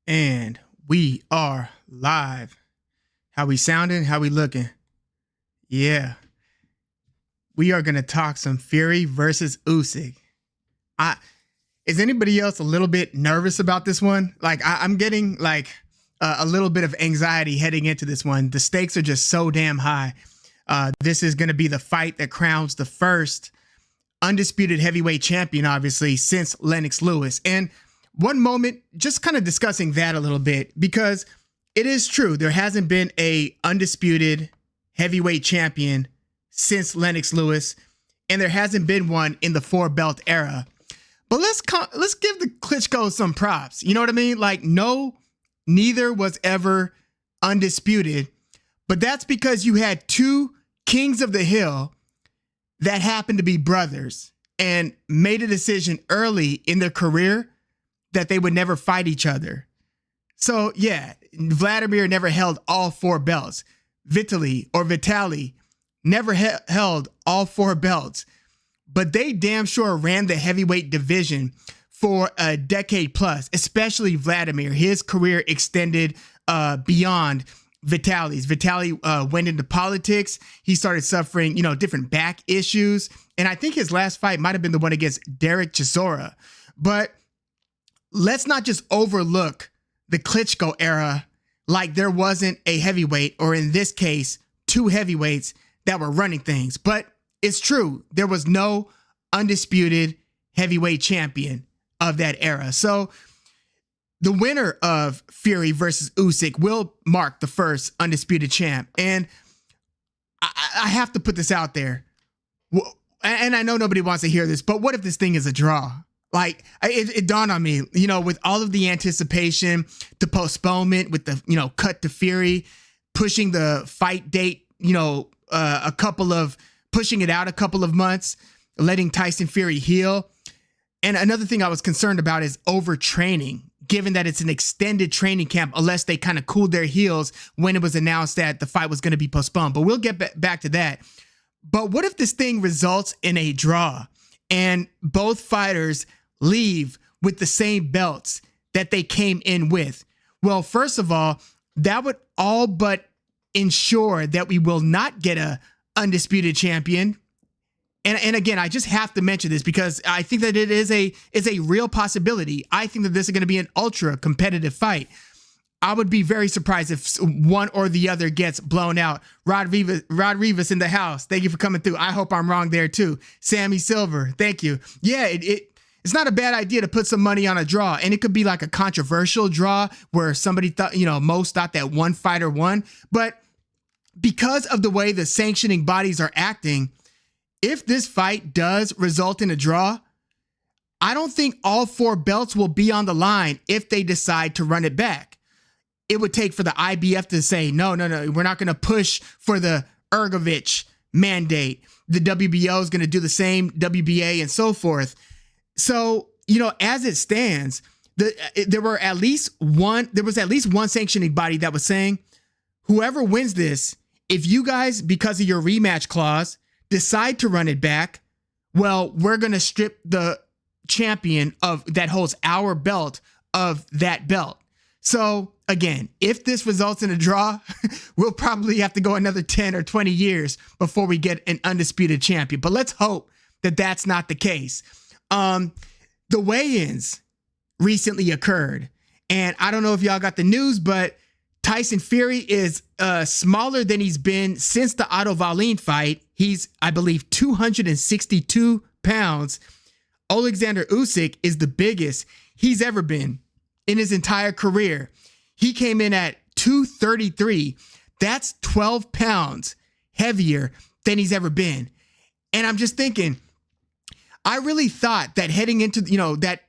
And we are live. How we sounding? How we looking? Yeah. We are going to talk some Fury versus Usyk. Is anybody else a little bit nervous about this one? Like, I'm getting like a little bit of anxiety heading into this one. The stakes are just so damn high. This is going to be the fight that crowns the first undisputed heavyweight champion, obviously, since Lennox Lewis. And one moment, just kind of discussing that a little bit, because it is true. There hasn't been a undisputed heavyweight champion since Lennox Lewis, and there hasn't been one in the four belt era. But let's give the Klitschko some props. You know what I mean? Like, no, neither was ever undisputed, but that's because you had two kings of the hill that happened to be brothers and made a decision early in their career that they would never fight each other. So yeah, Vladimir never held all four belts. Vitaly never held all four belts, but they damn sure ran the heavyweight division for a decade plus, especially Vladimir. His career extended beyond Vitaly's. Vitaly went into politics. He started suffering, different back issues. And I think his last fight might have been the one against Derek Chisora. But let's not just overlook the Klitschko era like there wasn't a heavyweight, or in this case, two heavyweights that were running things. But it's true. There was no undisputed heavyweight champion of that era. So the winner of Fury versus Usyk will mark the first undisputed champ. And I have to put this out there. And I know nobody wants to hear this, but what if this thing is a draw? Like, it dawned on me, with all of the anticipation, the postponement, with the, cut to Fury, pushing the fight date, pushing it out a couple of months, letting Tyson Fury heal. And another thing I was concerned about is overtraining, given that it's an extended training camp, unless they kind of cooled their heels when it was announced that the fight was going to be postponed. But we'll get back to that. But what if this thing results in a draw and both fighters leave with the same belts that they came in with? Well, first of all, that would all but ensure that we will not get a undisputed champion. And again, I just have to mention this because I think that it is a real possibility. I think that this is going to be an ultra competitive fight. I would be very surprised if one or the other gets blown out. Rod Rivas in the house. Thank you for coming through. I hope I'm wrong there too. Sammy Silver. Thank you. Yeah, it's not a bad idea to put some money on a draw, and it could be like a controversial draw where somebody thought, most thought that one fighter won. But because of the way the sanctioning bodies are acting, if this fight does result in a draw, I don't think all four belts will be on the line if they decide to run it back. It would take for the IBF to say, no, we're not going to push for the Ergovich mandate. The WBO is going to do the same, WBA and so forth. So, as it stands, there was at least one sanctioning body that was saying, whoever wins this, if you guys, because of your rematch clause, decide to run it back, well, we're going to strip the champion that holds our belt of that belt. So again, if this results in a draw, we'll probably have to go another 10 or 20 years before we get an undisputed champion. But let's hope that that's not the case. The weigh-ins recently occurred, and I don't know if y'all got the news, but Tyson Fury is smaller than he's been since the Otto Wallin fight. He's, I believe, 262 pounds. Alexander Usyk is the biggest he's ever been in his entire career. He came in at 233. That's 12 pounds heavier than he's ever been. And I'm just thinking, I really thought that heading into, that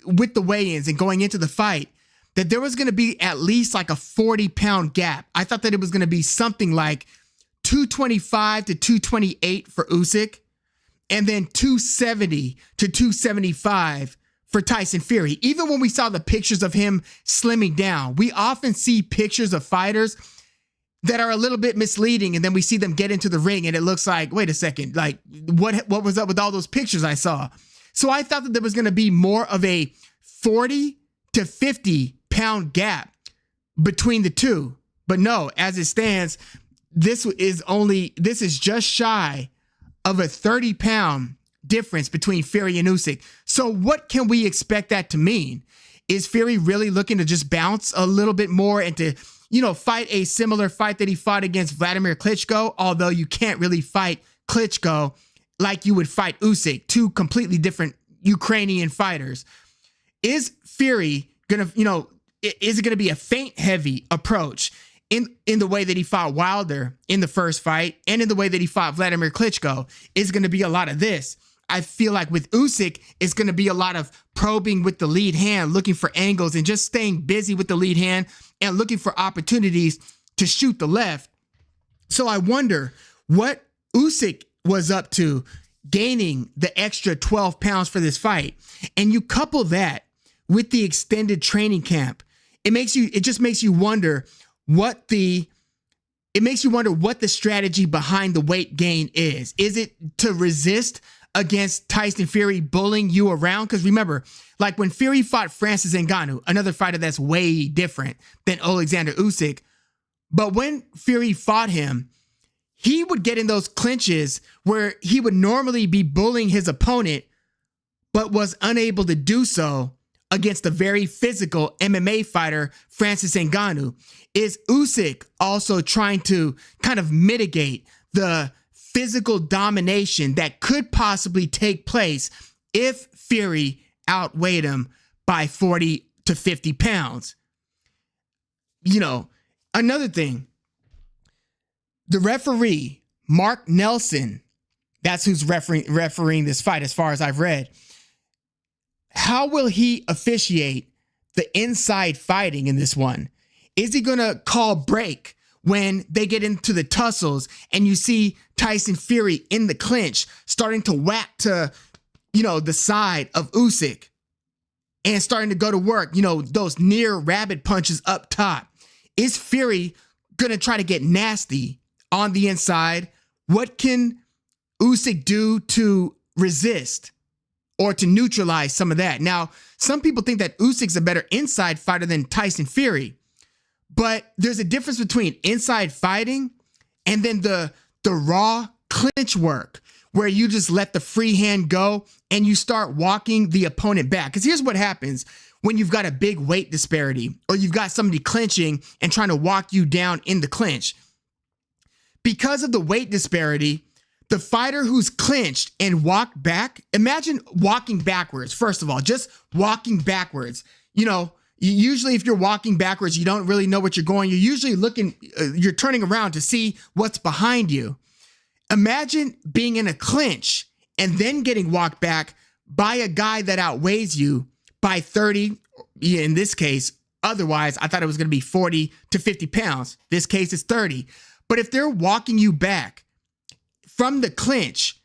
with the weigh-ins and going into the fight, that there was going to be at least like a 40-pound gap. I thought that it was going to be something like 225 to 228 for Usyk, and then 270 to 275 for Tyson Fury. Even when we saw the pictures of him slimming down, we often see pictures of fighters that are a little bit misleading, and then we see them get into the ring and it looks like, wait a second, like what was up with all those pictures I saw? So I thought that there was going to be more of a 40 to 50 pound gap between the two. But no, as it stands, this is just shy of a 30-pound difference between Fury and Usyk. So what can we expect that to mean? Is Fury really looking to just bounce a little bit more and to, fight a similar fight that he fought against Vladimir Klitschko? Although you can't really fight Klitschko like you would fight Usyk, two completely different Ukrainian fighters. Is Fury gonna, is it gonna be a feint heavy approach in the way that he fought Wilder in the first fight and in the way that he fought Vladimir Klitschko? Is going to be a lot of this. I feel like with Usyk, it's going to be a lot of probing with the lead hand, looking for angles and just staying busy with the lead hand and looking for opportunities to shoot the left. So I wonder what Usyk was up to gaining the extra 12 pounds for this fight. And you couple that with the extended training camp. It just makes you wonder what the strategy behind the weight gain is. Is it to resist against Tyson Fury bullying you around? Because remember, like when Fury fought Francis Ngannou, another fighter that's way different than Alexander Usyk, but when Fury fought him, he would get in those clinches where he would normally be bullying his opponent, but was unable to do so against a very physical MMA fighter, Francis Ngannou. Is Usyk also trying to kind of mitigate the physical domination that could possibly take place if Fury outweighed him by 40 to 50 pounds? Another thing, the referee, Mark Nelson, that's who's refereeing this fight as far as I've read. How will he officiate the inside fighting in this one? Is he going to call break when they get into the tussles and you see Tyson Fury in the clinch starting to whack to, the side of Usyk and starting to go to work, those near rabbit punches up top? Is Fury going to try to get nasty on the inside? What can Usyk do to resist or to neutralize some of that? Now, some people think that Usyk's a better inside fighter than Tyson Fury, but there's a difference between inside fighting and then the raw clinch work where you just let the free hand go and you start walking the opponent back. Because here's what happens when you've got a big weight disparity or you've got somebody clinching and trying to walk you down in the clinch. Because of the weight disparity, the fighter who's clinched and walked back, imagine walking backwards. First of all, just walking backwards. Usually if you're walking backwards, you don't really know what you're going. You're usually you're turning around to see what's behind you. Imagine being in a clinch and then getting walked back by a guy that outweighs you by 30, in this case. Otherwise, I thought it was going to be 40 to 50 pounds. This case is 30. But if they're walking you back from the clinch,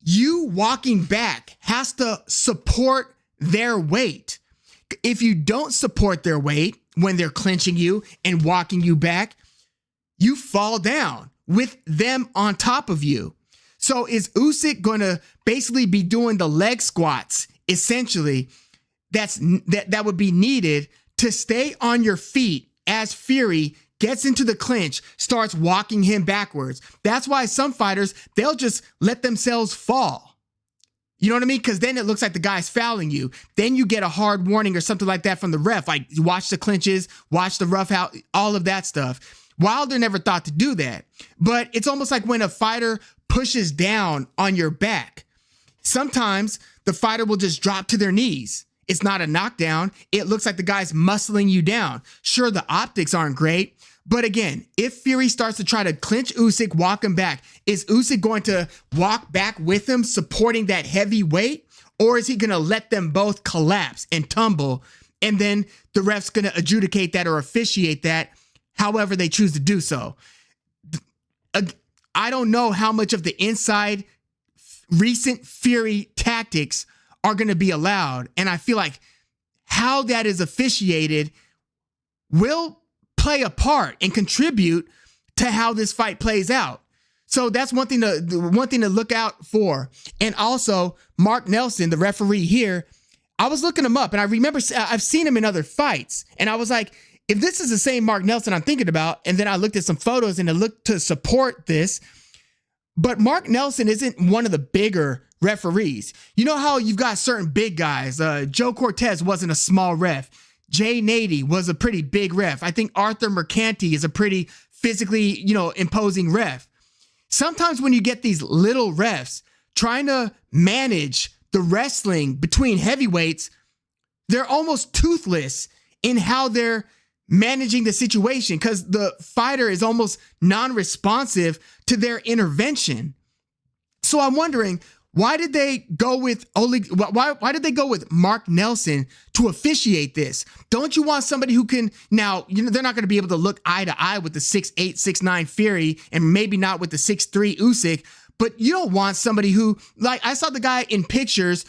you walking back has to support their weight. If you don't support their weight when they're clinching you and walking you back, you fall down with them on top of you. So is Usyk going to basically be doing the leg squats, essentially, that would be needed to stay on your feet as Fury gets into the clinch, starts walking him backwards? That's why some fighters, they'll just let themselves fall. You know what I mean? Because then it looks like the guy's fouling you. Then you get a hard warning or something like that from the ref. Like, watch the clinches, watch the rough out, all of that stuff. Wilder never thought to do that. But it's almost like when a fighter pushes down on your back. Sometimes the fighter will just drop to their knees. It's not a knockdown. It looks like the guy's muscling you down. Sure, the optics aren't great. But again, if Fury starts to try to clinch Usyk, walk him back, is Usyk going to walk back with him, supporting that heavy weight? Or is he going to let them both collapse and tumble? And then the ref's going to adjudicate that or officiate that however they choose to do so. I don't know how much of the inside recent Fury tactics are going to be allowed. And I feel like how that is officiated will play a part and contribute to how this fight plays out. So that's one thing to look out for. And also, Mark Nelson, the referee here, I was looking him up, and I remember I've seen him in other fights, and I was like, if this is the same Mark Nelson I'm thinking about, and then I looked at some photos and it looked to support this, but Mark Nelson isn't one of the bigger referees. You know how you've got certain big guys. Joe Cortez wasn't a small ref. Jay Nady was a pretty big ref. I think Arthur Mercanti is a pretty physically, imposing ref. Sometimes when you get these little refs trying to manage the wrestling between heavyweights, they're almost toothless in how they're managing the situation because the fighter is almost non-responsive to their intervention. So I'm wondering, why did they go with why did they go with Mark Nelson to officiate this? Don't you want somebody who can now, they're not going to be able to look eye to eye with the 6'8", 6'9" Fury and maybe not with the 6'3" Usyk, but you don't want somebody who, like, I saw the guy in pictures,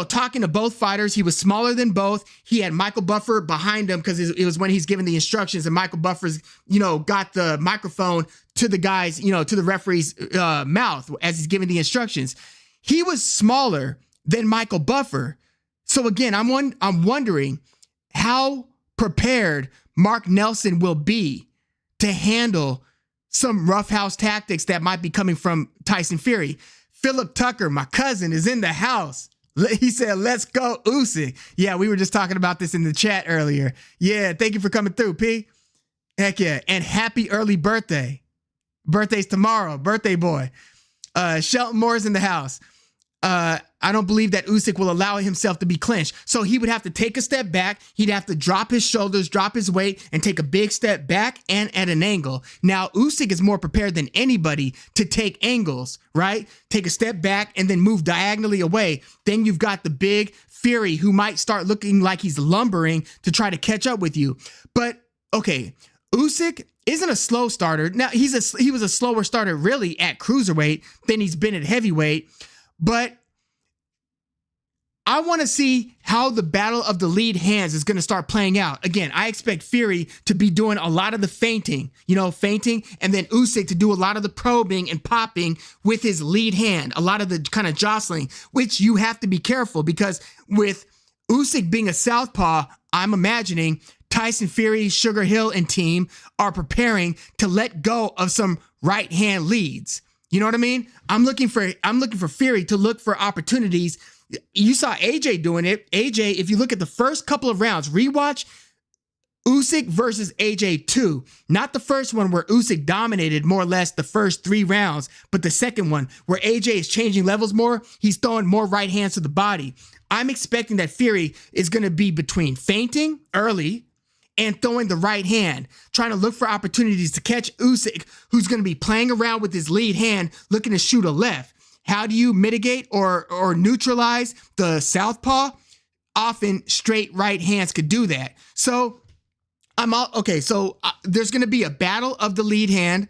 talking to both fighters. He was smaller than both. He had Michael Buffer behind him because it was when he's giving the instructions, and Michael Buffer's, got the microphone to the guy's, to the referee's mouth as he's giving the instructions. He was smaller than Michael Buffer. So again, I'm wondering how prepared Mark Nelson will be to handle some roughhouse tactics that might be coming from Tyson Fury. Philip Tucker, my cousin, is in the house. He said, let's go Usyk. Yeah, we were just talking about this in the chat earlier. Yeah, thank you for coming through, P. Heck yeah. And happy early birthday. Birthday's tomorrow. Birthday boy. Shelton Moore's in the house. I don't believe that Usyk will allow himself to be clinched. So he would have to take a step back. He'd have to drop his shoulders, drop his weight, and take a big step back and at an angle. Now, Usyk is more prepared than anybody to take angles, right? Take a step back and then move diagonally away. Then you've got the big Fury who might start looking like he's lumbering to try to catch up with you. But, okay, Usyk isn't a slow starter. Now, he was a slower starter really at cruiserweight than he's been at heavyweight. But I want to see how the battle of the lead hands is going to start playing out. Again, I expect Fury to be doing a lot of the feinting, and then Usyk to do a lot of the probing and popping with his lead hand, a lot of the kind of jostling, which you have to be careful because with Usyk being a southpaw, I'm imagining Tyson Fury, Sugar Hill, and team are preparing to let go of some right hand leads. You know what I mean? I'm looking for Fury to look for opportunities. You saw AJ doing it. AJ, if you look at the first couple of rounds, rewatch Usyk versus AJ 2. Not the first one where Usyk dominated more or less the first 3 rounds, but the second one where AJ is changing levels more. He's throwing more right hands to the body. I'm expecting that Fury is going to be between feinting early and throwing the right hand, trying to look for opportunities to catch Usyk, who's going to be playing around with his lead hand, looking to shoot a left. How do you mitigate or neutralize the southpaw? Often straight right hands could do that. So there's going to be a battle of the lead hand.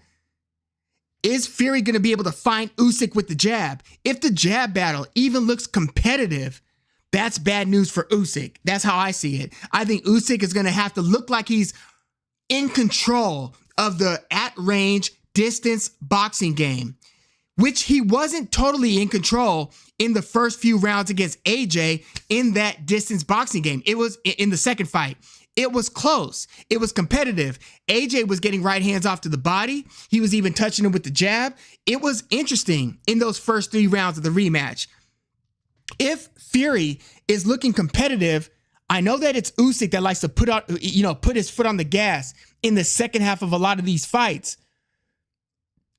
Is Fury going to be able to find Usyk with the jab? If the jab battle even looks competitive, that's bad news for Usyk. That's how I see it. I think Usyk is going to have to look like he's in control of the at-range distance boxing game, which he wasn't totally in control in the first few rounds against AJ in that distance boxing game. It was in the second fight. It was close. It was competitive. AJ was getting right hands off to the body. He was even touching him with the jab. It was interesting in those first 3 rounds of the rematch. If Fury is looking competitive, I know that it's Usyk that likes to put his foot on the gas in the second half of a lot of these fights.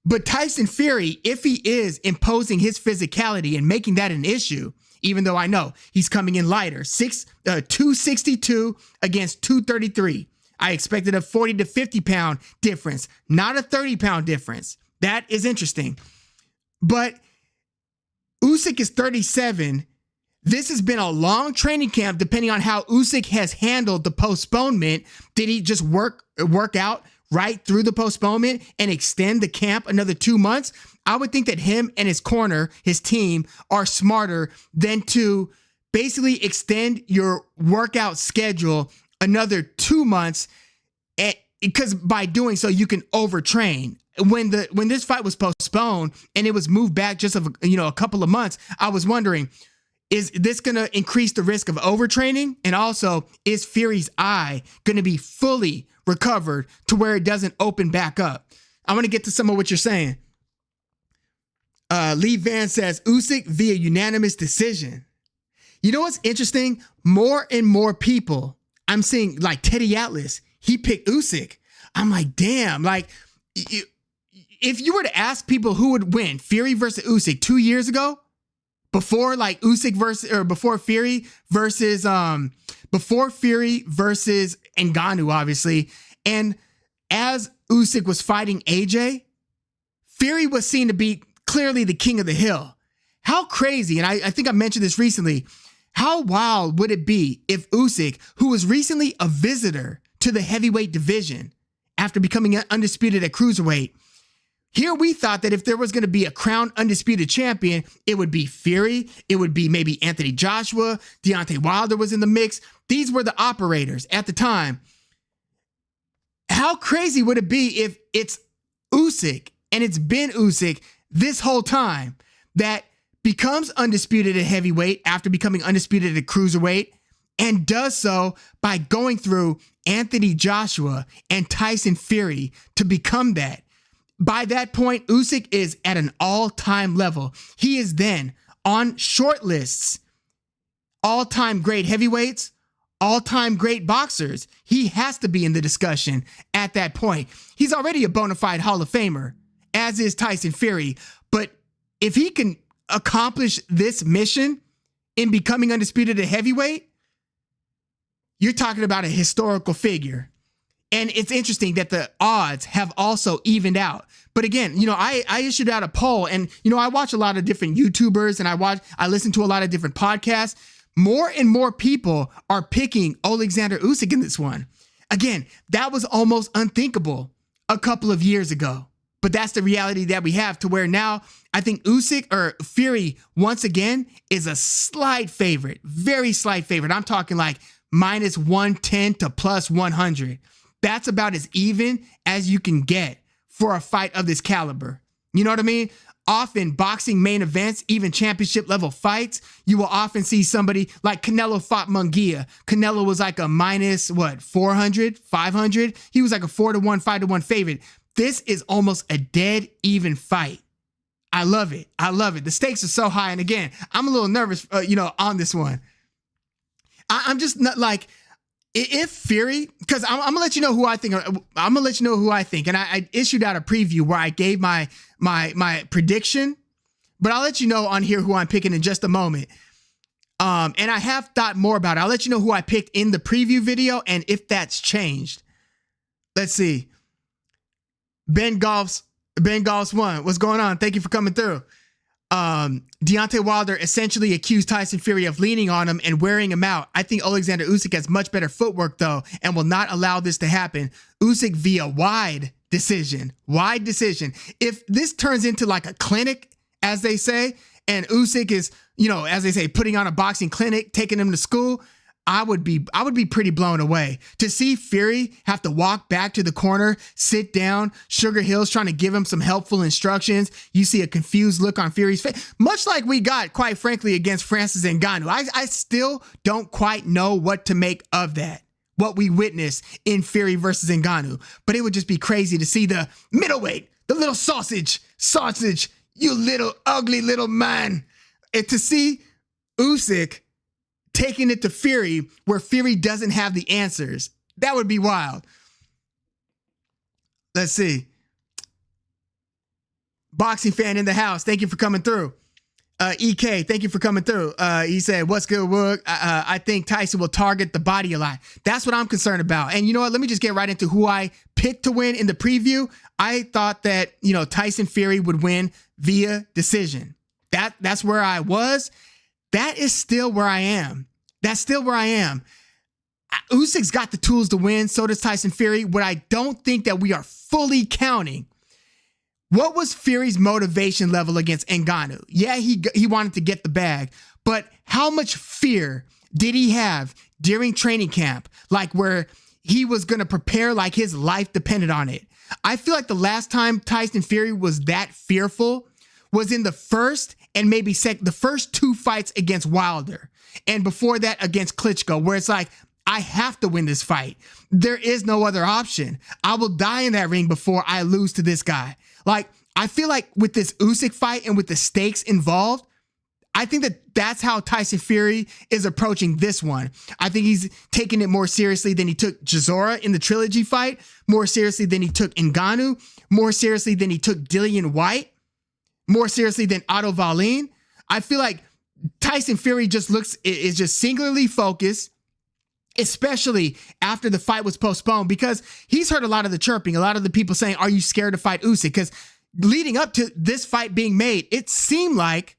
But Tyson Fury, if he is imposing his physicality and making that an issue, even though I know he's coming in lighter, 262 against 233. I expected a 40 to 50 pound difference, not a 30 pound difference. That is interesting. But Usyk is 37. This has been a long training camp, depending on how Usyk has handled the postponement. Did he just work out right through the postponement and extend the camp another 2 months? I would think that him and his corner, his team, are smarter than to basically extend your workout schedule another 2 months, because by doing so you can overtrain. When this fight was postponed and it was moved back just a couple of months, I was wondering, Is this going to increase the risk of overtraining? And also, is Fury's eye going to be fully recovered to where it doesn't open back up? I want to get to some of what you're saying. Lee Van says, Usyk via unanimous decision. You know what's interesting? More and more people, I'm seeing like Teddy Atlas, he picked Usyk. I'm like, damn, like if you were to ask people who would win, Fury versus Usyk 2 years ago, before like Usyk versus, or before Fury versus Ngannou, obviously. And as Usyk was fighting AJ, Fury was seen to be clearly the king of the hill. How crazy, and I think I mentioned this recently, how wild would it be if Usyk, who was recently a visitor to the heavyweight division after becoming undisputed at cruiserweight, here we thought that if there was going to be a crowned undisputed champion, it would be Fury, it would be maybe Anthony Joshua, Deontay Wilder was in the mix. These were the operators at the time. How crazy would it be if it's Usyk, and it's been Usyk this whole time, that becomes undisputed at heavyweight after becoming undisputed at cruiserweight, and does so by going through Anthony Joshua and Tyson Fury to become that. By that point, Usyk is at an all-time level. He is then on short lists, all-time great heavyweights, all-time great boxers. He has to be in the discussion at that point. He's already a bona fide Hall of Famer, as is Tyson Fury. But if he can accomplish this mission in becoming undisputed at heavyweight, you're talking about a historical figure. And it's interesting that the odds have also evened out. But again, you know, I issued out a poll, and, you know, I watch a lot of different YouTubers, and I listen to a lot of different podcasts. More and more people are picking Alexander Usyk in this one. Again, that was almost unthinkable a couple of years ago. But that's the reality that we have, to where now I think Usyk, or Fury, once again, is a slight favorite, very slight favorite. I'm talking like minus 110 to plus 100. That's about as even as you can get for a fight of this caliber. You know what I mean? Often boxing main events, even championship level fights, you will often see somebody like Canelo fought Munguia. Canelo was like a minus 400, 500. He was like a 4-1, 5-1 favorite. This is almost a dead even fight. I love it. I love it. The stakes are so high. And again, I'm a little nervous, on this one. I'm just not like, if Fury, because I'm gonna let you know who I think. I'm gonna let you know who I think. And I issued out a preview where I gave my prediction, but I'll let you know on here who I'm picking in just a moment. And I have thought more about it. I'll let you know who I picked in the preview video and if that's changed. Let's see. Ben Golf's one. What's going on? Thank you for coming through. Deontay Wilder essentially accused Tyson Fury of leaning on him and wearing him out. I think Alexander Usyk has much better footwork though, and will not allow this to happen. Usyk via wide decision. Wide decision. If this turns into like a clinic, as they say, and Usyk is, as they say, putting on a boxing clinic, taking him to school, I would be pretty blown away to see Fury have to walk back to the corner, sit down. Sugar Hill's trying to give him some helpful instructions. You see a confused look on Fury's face, much like we got, quite frankly, against Francis Ngannou. I still don't quite know what to make of that, what we witnessed in Fury versus Ngannou. But it would just be crazy to see the middleweight, the little sausage, you little ugly little man, and to see Usyk taking it to Fury where Fury doesn't have the answers. That would be wild. Let's see. Boxing fan in the house. Thank you for coming through. EK, thank you for coming through. He said, what's good, Wook? I think Tyson will target the body a lot. That's what I'm concerned about. And you know what? Let me just get right into who I picked to win in the preview. I thought that, Tyson Fury would win via decision. That's where I was. That is still where I am. That's still where I am. Usyk's got the tools to win. So does Tyson Fury. What I don't think that we are fully counting. What was Fury's motivation level against Ngannou? Yeah, he wanted to get the bag, but how much fear did he have during training camp? Like where he was going to prepare like his life depended on it. I feel like the last time Tyson Fury was that fearful was in the first and maybe the first 2 fights against Wilder, and before that against Klitschko, where it's like, I have to win this fight. There is no other option. I will die in that ring before I lose to this guy. Like, I feel like with this Usyk fight and with the stakes involved, I think that that's how Tyson Fury is approaching this one. I think he's taking it more seriously than he took Chisora in the trilogy fight, more seriously than he took Ngannou, more seriously than he took Dillian White, more seriously than Otto Wallin. I feel like Tyson Fury is just singularly focused, especially after the fight was postponed, because he's heard a lot of the chirping, a lot of the people saying, are you scared to fight Usyk? Because leading up to this fight being made, it seemed like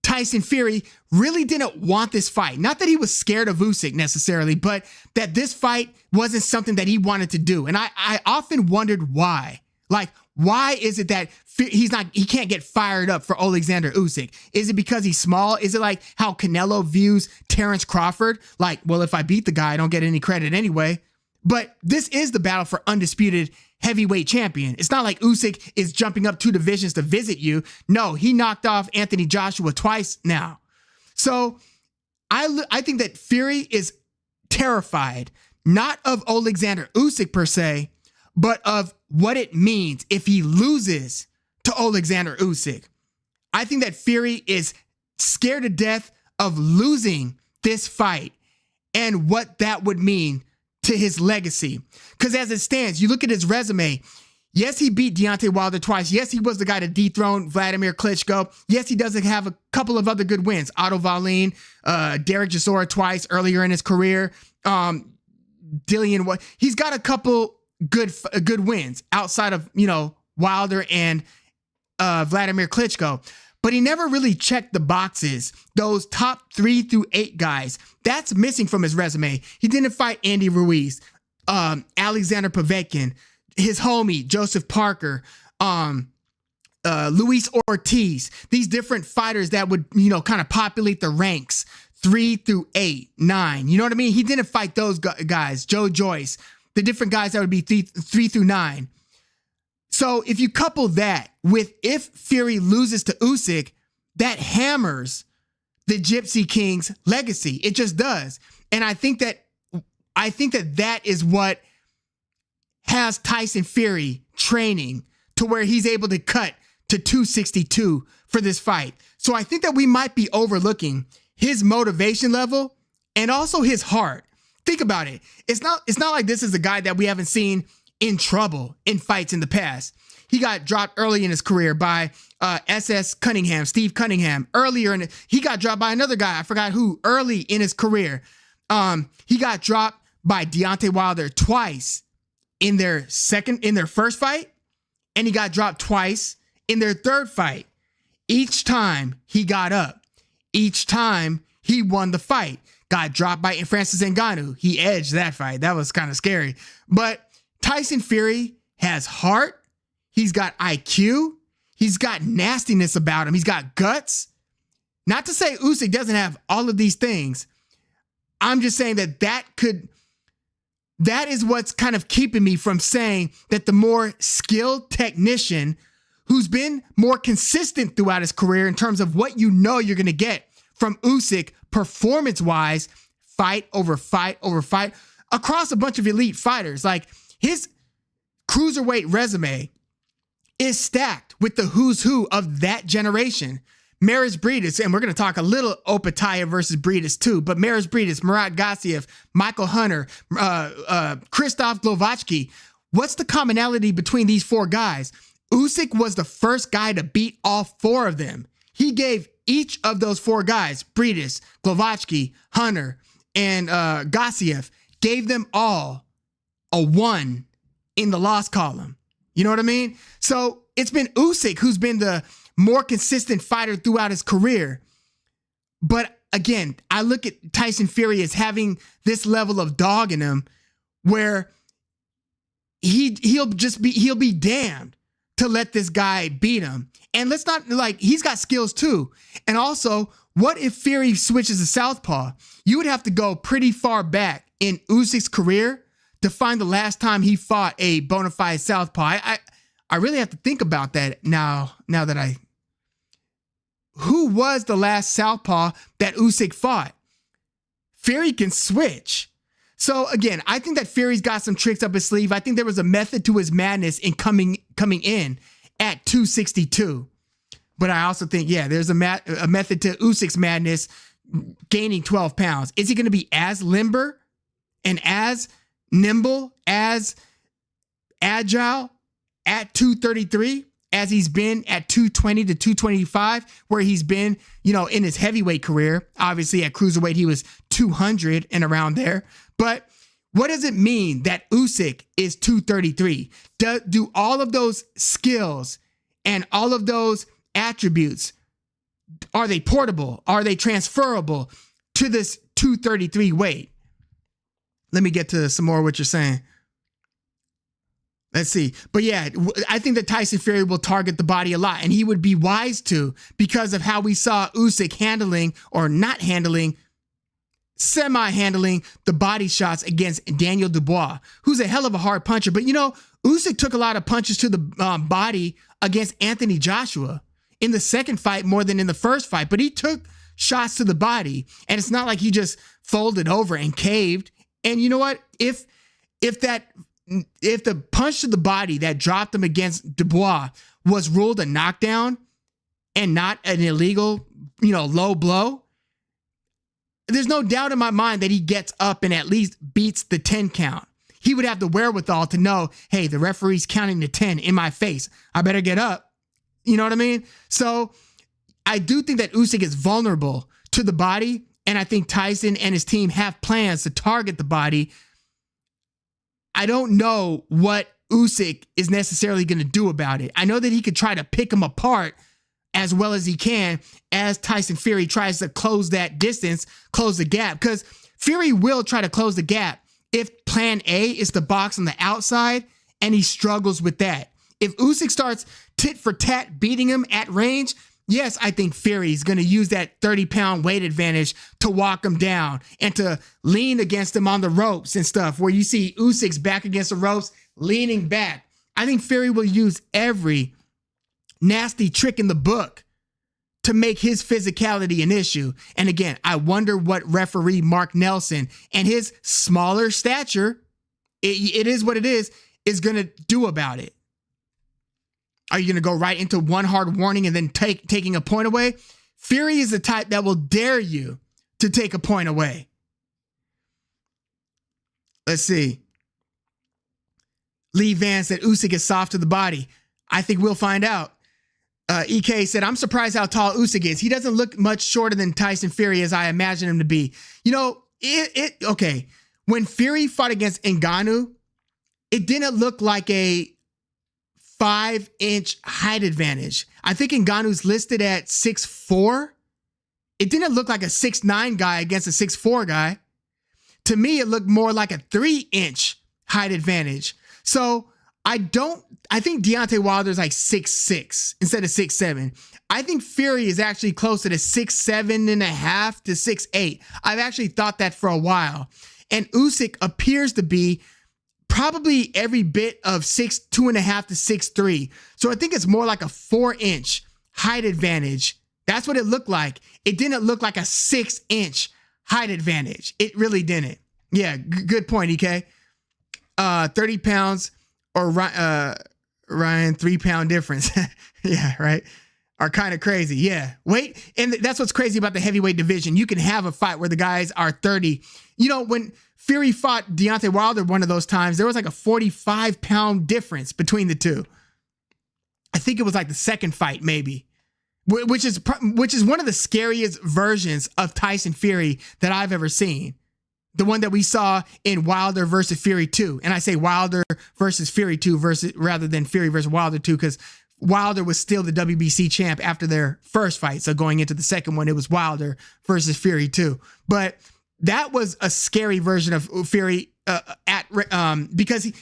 Tyson Fury really didn't want this fight. Not that he was scared of Usyk necessarily, but that this fight wasn't something that he wanted to do. And I often wondered why. Like, why is it that he can't get fired up for Alexander Usyk? Is it because he's small? Is it like how Canelo views Terrence Crawford? Like, well, if I beat the guy, I don't get any credit anyway. But this is the battle for undisputed heavyweight champion. It's not like Usyk is jumping up 2 divisions to visit you. No, he knocked off Anthony Joshua twice now. So I think that Fury is terrified, not of Alexander Usyk per se, but of what it means if he loses to Alexander Usyk. I think that Fury is scared to death of losing this fight and what that would mean to his legacy. Because as it stands, you look at his resume. Yes, he beat Deontay Wilder twice. Yes, he was the guy to dethrone Vladimir Klitschko. Yes, he does have a couple of other good wins. Otto Wallin, Derek Chisora twice earlier in his career. Dillian White. He's got a couple good wins outside of, Wilder and Vladimir Klitschko. But he never really checked the boxes, those top 3 through 8 guys. That's missing from his resume. He didn't fight Andy Ruiz, Alexander Povetkin, his homie, Joseph Parker, Luis Ortiz, these different fighters that would, kind of populate the ranks 3 through 8, 9. You know what I mean? He didn't fight those guys, Joe Joyce, the different guys that would be 3 through 9. So if you couple that with if Fury loses to Usyk, that hammers the Gypsy King's legacy. It just does. And I think that that is what has Tyson Fury training to where he's able to cut to 262 for this fight. So I think that we might be overlooking his motivation level and also his heart. Think about it. It's not like this is a guy that we haven't seen in trouble in fights in the past. He got dropped early in his career by Steve Cunningham. He got dropped by another guy, I forgot who, early in his career. He got dropped by Deontay Wilder twice in their first fight, and he got dropped twice in their third fight. Each time he got up, each time he won the fight. Got dropped by Francis Ngannou. He edged that fight. That was kind of scary. But Tyson Fury has heart. He's got IQ. He's got nastiness about him. He's got guts. Not to say Usyk doesn't have all of these things. I'm just saying that is what's kind of keeping me from saying that the more skilled technician who's been more consistent throughout his career in terms of what you're going to get from Usyk performance-wise, fight over fight over fight, across a bunch of elite fighters. Like, his cruiserweight resume is stacked with the who's who of that generation. Maris Briedis, and we're going to talk a little Opetaya versus Briedis too, but Maris Briedis, Murat Gassiev, Michael Hunter, Krzysztof Glowacki. What's the commonality between these 4 guys? Usyk was the first guy to beat all 4 of them. He gave each of those 4 guys, Briedis, Glowacki, Hunter, and Gassiev, gave them all a 1 in the loss column. You know what I mean? So it's been Usyk who's been the more consistent fighter throughout his career. But again, I look at Tyson Fury as having this level of dog in him where he'll be damned to let this guy beat him. And let's not, he's got skills too. And also, what if Fury switches to southpaw? You would have to go pretty far back in Usyk's career to find the last time he fought a bona fide southpaw. I really have to think about that now that who was the last southpaw that Usyk fought? Fury can switch. So again, I think that Fury's got some tricks up his sleeve. I think there was a method to his madness in coming in at 262. But I also think, yeah, there's a method to Usyk's madness gaining 12 pounds. Is he going to be as limber and as nimble, as agile at 233 as he's been at 220 to 225, where he's been, in his heavyweight career? Obviously at cruiserweight, he was 200 and around there. But what does it mean that Usyk is 233? Do all of those skills and all of those attributes, are they portable? Are they transferable to this 233 weight? Let me get to some more of what you're saying. Let's see. But yeah, I think that Tyson Fury will target the body a lot, and he would be wise to, because of how we saw Usyk handling or not handling, semi-handling the body shots against Daniel Dubois, who's a hell of a hard puncher. But Usyk took a lot of punches to the body against Anthony Joshua in the second fight more than in the first fight, but he took shots to the body, and it's not like he just folded over and caved. And you know what? If the punch to the body that dropped him against Dubois was ruled a knockdown and not an illegal, low blow, there's no doubt in my mind that he gets up and at least beats the 10 count. He would have the wherewithal to know, hey, the referee's counting to 10 in my face. I better get up. You know what I mean? So I do think that Usyk is vulnerable to the body, and I think Tyson and his team have plans to target the body. I don't know what Usyk is necessarily going to do about it. I know that he could try to pick him apart as well as he can as Tyson Fury tries to close that distance, close the gap, because Fury will try to close the gap if plan A is to box on the outside and he struggles with that. If Usyk starts tit for tat beating him at range, yes, I think Fury's going to use that 30-pound weight advantage to walk him down and to lean against him on the ropes and stuff, where you see Usyk's back against the ropes, leaning back. I think Fury will use every nasty trick in the book to make his physicality an issue. And again, I wonder what referee Mark Nelson and his smaller stature, it is what it is going to do about it. Are you going to go right into one hard warning and then taking a point away? Fury is the type that will dare you to take a point away. Let's see. Lee Van said Usyk is soft to the body. I think we'll find out. EK said, I'm surprised how tall Usyk is. He doesn't look much shorter than Tyson Fury as I imagine him to be. Okay. When Fury fought against Ngannou, it didn't look like a 5-inch height advantage. I think Ngannou's listed at 6'4". It didn't look like a 6'9" guy against a 6'4" guy. To me, it looked more like a 3-inch height advantage. So I think Deontay Wilder's like 6'6" instead of 6'7". I think Fury is actually closer to 6'7.5" to 6'8". I've actually thought that for a while. And Usyk appears to be probably every bit of 6'2.5" to 6'3". So I think it's more like a 4-inch height advantage. That's what it looked like. It didn't look like a 6-inch height advantage. It really didn't. Yeah, good point, EK. 30 pounds or Ryan, 3-pound difference. Yeah, right. Are kind of crazy. Yeah. Wait. And that's what's crazy about the heavyweight division. You can have a fight where the guys are 30. When Fury fought Deontay Wilder one of those times, there was like a 45-pound difference between the two. I think it was like the second fight, maybe, which is one of the scariest versions of Tyson Fury that I've ever seen. The one that we saw in Wilder versus Fury 2. And I say Wilder versus Fury 2 rather than Fury versus Wilder 2, because Wilder was still the WBC champ after their first fight. So going into the second one, it was Wilder versus Fury 2. But that was a scary version of Fury because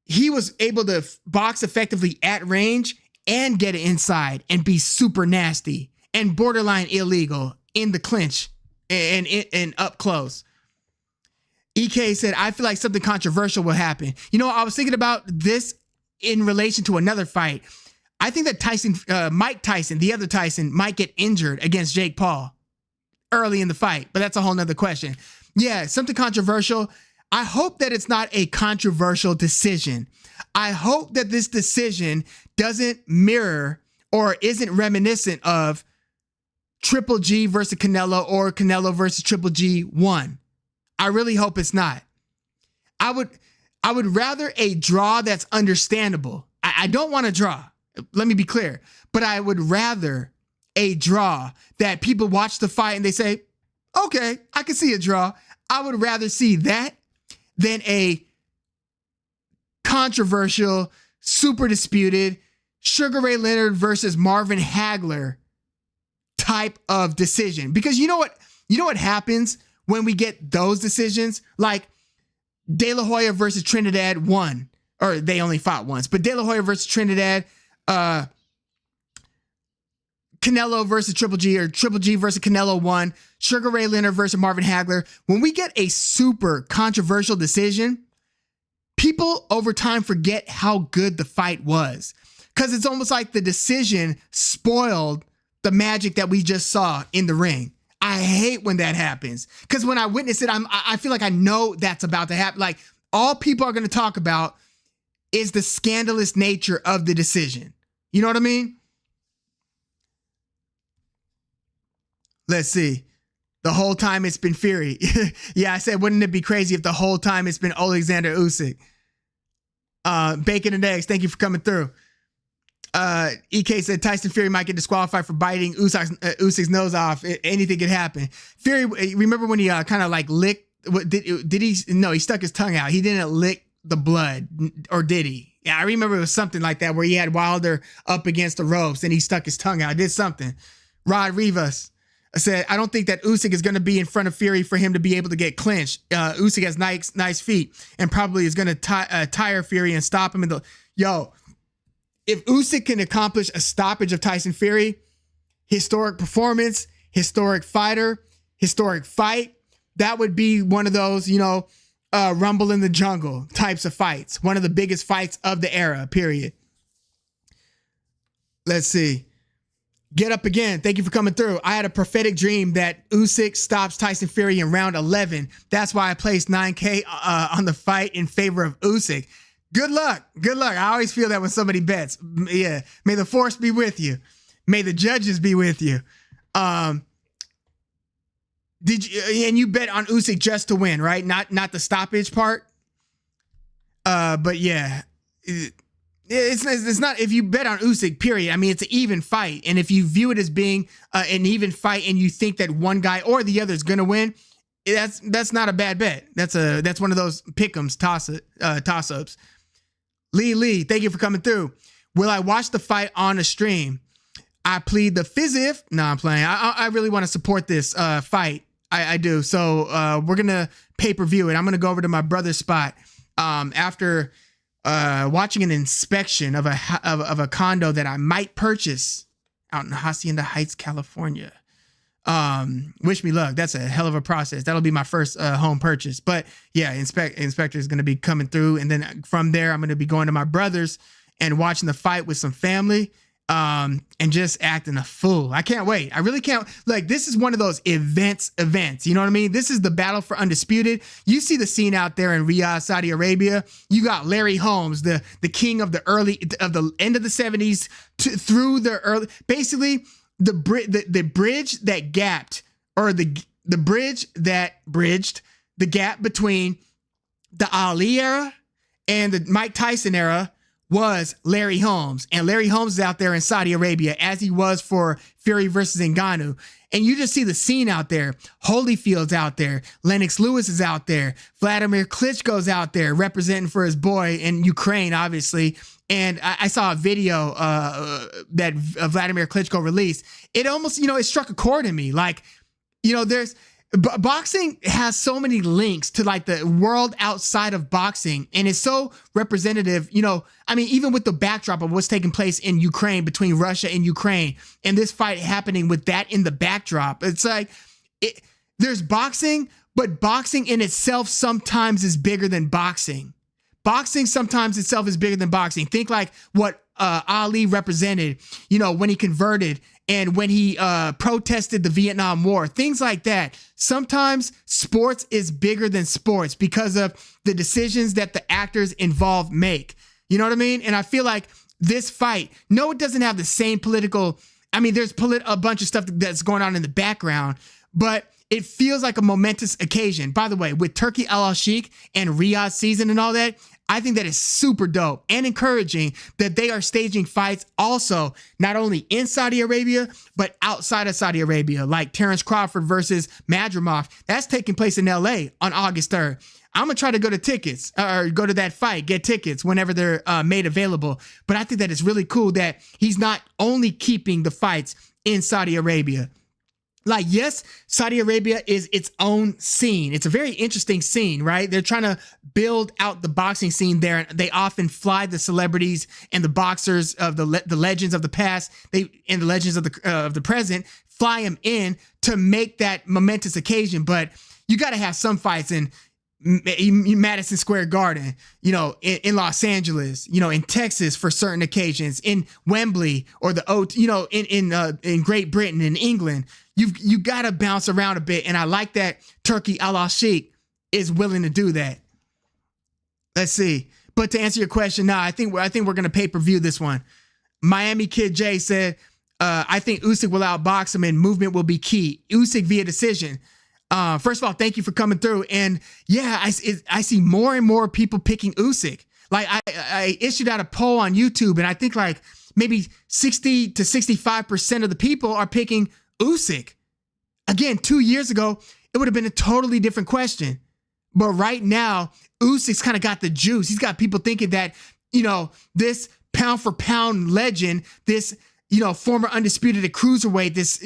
he was able to up effectively at range and get it inside and be super nasty and borderline illegal in the clinch and up close. EK said, I feel like something controversial will happen. I was thinking about this in relation to another fight. I think that Mike Tyson, the other Tyson, might get injured against Jake Paul early in the fight, but that's a whole nother question. Yeah, something controversial. I hope that it's not a controversial decision. I hope that this decision doesn't mirror or isn't reminiscent of Triple G versus Canelo or Canelo versus Triple G1. I really hope it's not. I would rather a draw that's understandable. I don't want a draw. Let me be clear. But I would rather a draw that people watch the fight and they say, okay, I can see a draw. I would rather see that than a controversial, super disputed Sugar Ray Leonard versus Marvin Hagler type of decision. Because you know what happens when we get those decisions? Like De La Hoya versus Trinidad won, or they only fought once, but De La Hoya versus Trinidad, Canelo versus Triple G, or Triple G versus Canelo won, Sugar Ray Leonard versus Marvin Hagler. When we get a super controversial decision, people over time forget how good the fight was, because it's almost like the decision spoiled the magic that we just saw in the ring. I hate when that happens, because when I witness it, I feel like I know that's about to happen. Like, all people are going to talk about is the scandalous nature of the decision. You know what I mean? Let's see. The whole time it's been Fury. Yeah, I said, wouldn't it be crazy if the whole time it's been Alexander Usyk? Bacon and eggs, thank you for coming through. EK said Tyson Fury might get disqualified for biting Usyk's nose off. Anything could happen. Fury, remember when he kind of like licked? Did he? No, he stuck his tongue out. He didn't lick the blood, or did he? Yeah, I remember it was something like that where he had Wilder up against the ropes and he stuck his tongue out. Did something. Rod Rivas said, I don't think that Usyk is going to be in front of Fury for him to be able to get clinched. Usyk has nice feet and probably is going to tire Fury and stop him. If Usyk can accomplish a stoppage of Tyson Fury, historic performance, historic fighter, historic fight, that would be one of those, Rumble in the Jungle types of fights. One of the biggest fights of the era, period. Let's see. Get up again. Thank you for coming through. I had a prophetic dream that Usyk stops Tyson Fury in round 11. That's why I placed 9K on the fight in favor of Usyk. Good luck. Good luck. I always feel that when somebody bets. Yeah. May the force be with you. May the judges be with you. You bet on Usyk just to win, right? Not the stoppage part. But yeah. It's not, if you bet on Usyk, period. I mean, it's an even fight. And if you view it as being an even fight and you think that one guy or the other is going to win, that's not a bad bet. That's one of those pick'ems, toss-ups. Lee, thank you for coming through. Will I watch the fight on a stream? I plead the fizz. No, I'm playing. I really want to support this fight. I do. So we're going to pay-per-view it. I'm going to go over to my brother's spot after watching an inspection of a condo that I might purchase out in Hacienda Heights, California. Wish me luck. That's a hell of a process. That'll be my first home purchase. But yeah, inspector is going to be coming through, and then from there I'm going to be going to my brother's and watching the fight with some family, and just acting a fool. I can't wait. I really can't. Like, this is one of those events. You know what I mean? This is the battle for undisputed. You see the scene out there in Riyadh, Saudi Arabia. You got Larry Holmes, the king of the end of the 70s through the early, basically the bridge that gapped, or the bridge that bridged the gap between the Ali era and the Mike Tyson era was Larry Holmes. And Larry Holmes is out there in Saudi Arabia, as he was for Fury versus Ngannou. And you just see the scene out there. Holyfield's out there. Lennox Lewis is out there. Vladimir Klitschko's out there representing for his boy in Ukraine, obviously. And I saw a video that Vladimir Klitschko released. It almost, it struck a chord in me. Like, there's boxing has so many links to like the world outside of boxing, and it's so representative. I mean, even with the backdrop of what's taking place in Ukraine, between Russia and Ukraine, and this fight happening with that in the backdrop, it's like there's boxing, but boxing in itself sometimes is bigger than boxing. Boxing sometimes itself is bigger than boxing. Think like what Ali represented, when he converted and when he protested the Vietnam War, things like that. Sometimes sports is bigger than sports because of the decisions that the actors involved make. You know what I mean? And I feel like this fight, no, it doesn't have the same political. I mean, there's a bunch of stuff that's going on in the background, but it feels like a momentous occasion. By the way, with Turkey Al-Sheikh and Riyadh season and all that, I think that is super dope and encouraging that they are staging fights also not only in Saudi Arabia, but outside of Saudi Arabia, like Terrence Crawford versus Madrimov. That's taking place in LA on August 3rd. I'm going to try to go to tickets or go to that fight, get tickets whenever they're made available. But I think that it's really cool that he's not only keeping the fights in Saudi Arabia. Like, yes, Saudi Arabia is its own scene. It's a very interesting scene, right? They're trying to build out the boxing scene there. And they often fly the celebrities and the boxers of the legends of the past and the legends of the present, fly them in to make that momentous occasion. But you got to have some fights in Madison Square Garden, in Los Angeles, in Texas for certain occasions, in Wembley or in Great Britain, in England. You got to bounce around a bit, and I like that Turkey Al-Sheikh is willing to do that. Let's see. But to answer your question, I think we're going to pay-per-view this one. Miami Kid J said, I think Usyk will outbox him and movement will be key. Usyk via decision. First of all, thank you for coming through. And yeah, I see more and more people picking Usyk. Like I issued out a poll on YouTube, and I think like maybe 60 to 65% of the people are picking Usyk. Again, 2 years ago, it would have been a totally different question. But right now, Usyk's kind of got the juice. He's got people thinking that, this pound for pound legend, this, former undisputed at cruiserweight, this,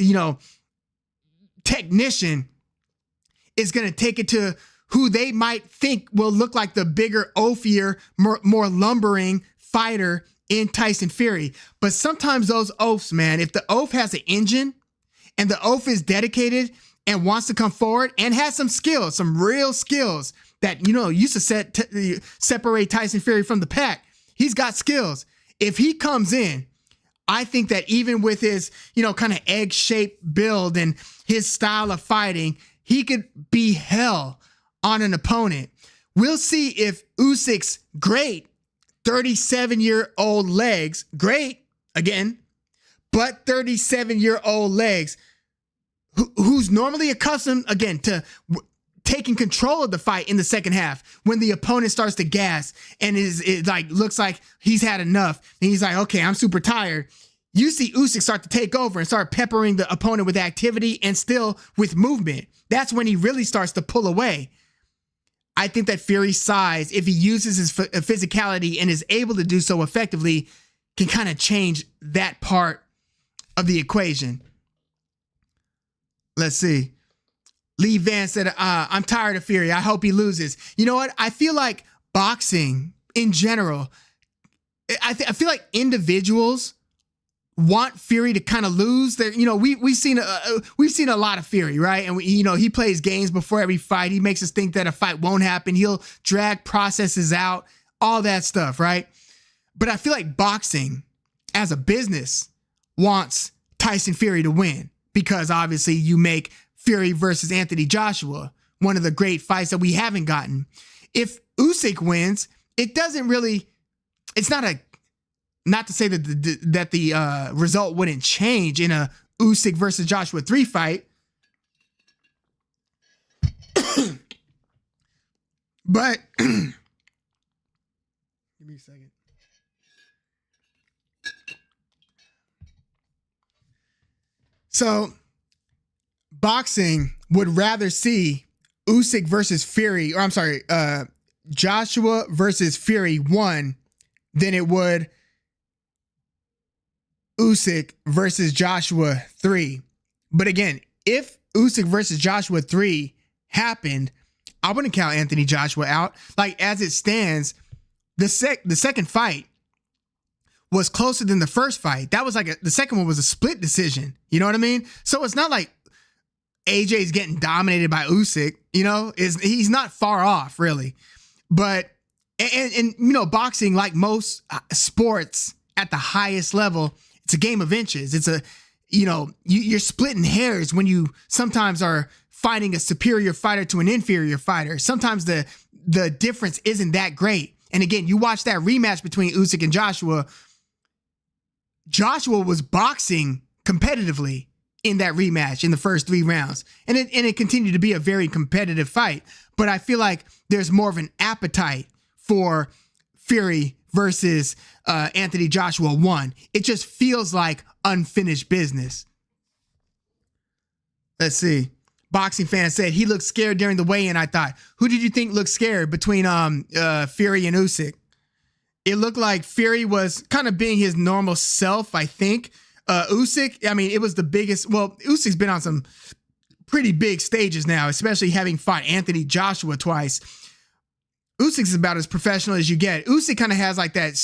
technician is going to take it to who they might think will look like the bigger, oafier, more lumbering fighter in Tyson Fury. But sometimes those oafs, man, if the oaf has an engine and the oaf is dedicated and wants to come forward and has some skills, some real skills that, used to separate Tyson Fury from the pack. He's got skills. If he comes in, I think that even with his, kind of egg-shaped build and his style of fighting, he could be hell on an opponent. We'll see if Usyk's great 37-year-old legs, great, again, but 37-year-old legs, who's normally accustomed, again, to taking control of the fight in the second half when the opponent starts to gas and it looks like he's had enough. And he's like, okay, I'm super tired. You see Usyk start to take over and start peppering the opponent with activity and still with movement. That's when he really starts to pull away. I think that Fury's size, if he uses his physicality and is able to do so effectively, can kind of change that part of the equation. Let's see. Lee Van said, I'm tired of Fury. I hope he loses. You know what? I feel like boxing in general, I feel like individuals want Fury to kind of lose. There, we've seen a lot of Fury, right? And he plays games before every fight. He makes us think that a fight won't happen. He'll drag processes out, all that stuff, right? But I feel like boxing as a business wants Tyson Fury to win because obviously you make Fury versus Anthony Joshua one of the great fights that we haven't gotten. If Usyk wins, it doesn't really. It's not to say that the result wouldn't change in a Usyk versus Joshua 3 fight. But give me a second. So boxing would rather see Usyk versus Fury, or I'm sorry, Joshua versus Fury 1 than it would Usyk versus Joshua 3. But again, if Usyk versus Joshua 3 happened, I wouldn't count Anthony Joshua out. Like, as it stands, the second fight was closer than the first fight. That was the second one was a split decision. You know what I mean? So it's not like AJ's getting dominated by Usyk, he's not far off really. But, and boxing, like most sports at the highest level, it's a game of inches. It's a, you're splitting hairs when you sometimes are fighting a superior fighter to an inferior fighter. Sometimes the difference isn't that great. And again, you watch that rematch between Usyk and Joshua. Joshua was boxing competitively in that rematch in the first 3 rounds. And it continued to be a very competitive fight. But I feel like there's more of an appetite for Fury versus Anthony Joshua 1. It just feels like unfinished business. Let's see. Boxing fan said he looked scared during the weigh-in. I thought, who did you think looked scared between Fury and Usyk? It looked like Fury was kind of being his normal self, I think. Usyk, I mean, it was the biggest. Well, Usyk's been on some pretty big stages now, especially having fought Anthony Joshua twice. Usyk's about as professional as you get. Usyk kind of has like that.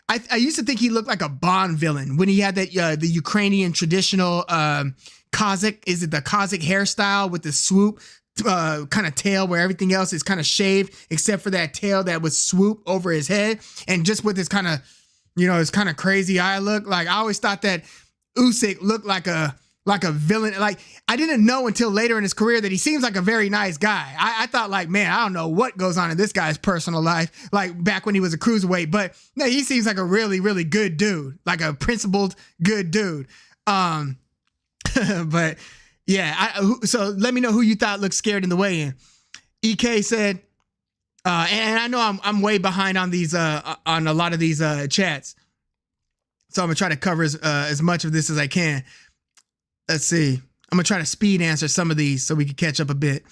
I used to think he looked like a Bond villain when he had that the Ukrainian traditional Kazakh, is it the Kazakh hairstyle with the swoop kind of tail where everything else is kind of shaved except for that tail that would swoop over his head, and just with his kind of, his kind of crazy eye look. Like, I always thought that Usyk looked like a villain. Like, I didn't know until later in his career that he seems like a very nice guy. I thought, like, man, I don't know what goes on in this guy's personal life, like back when he was a cruiserweight, but no, he seems like a really, really good dude, like a principled, good dude. But yeah, so let me know who you thought looked scared in the weigh-in. EK said, and I know I'm way behind on these on a lot of these chats, so I'm gonna try to cover as much of this as I can. Let's see. I'm gonna try to speed answer some of these so we can catch up a bit.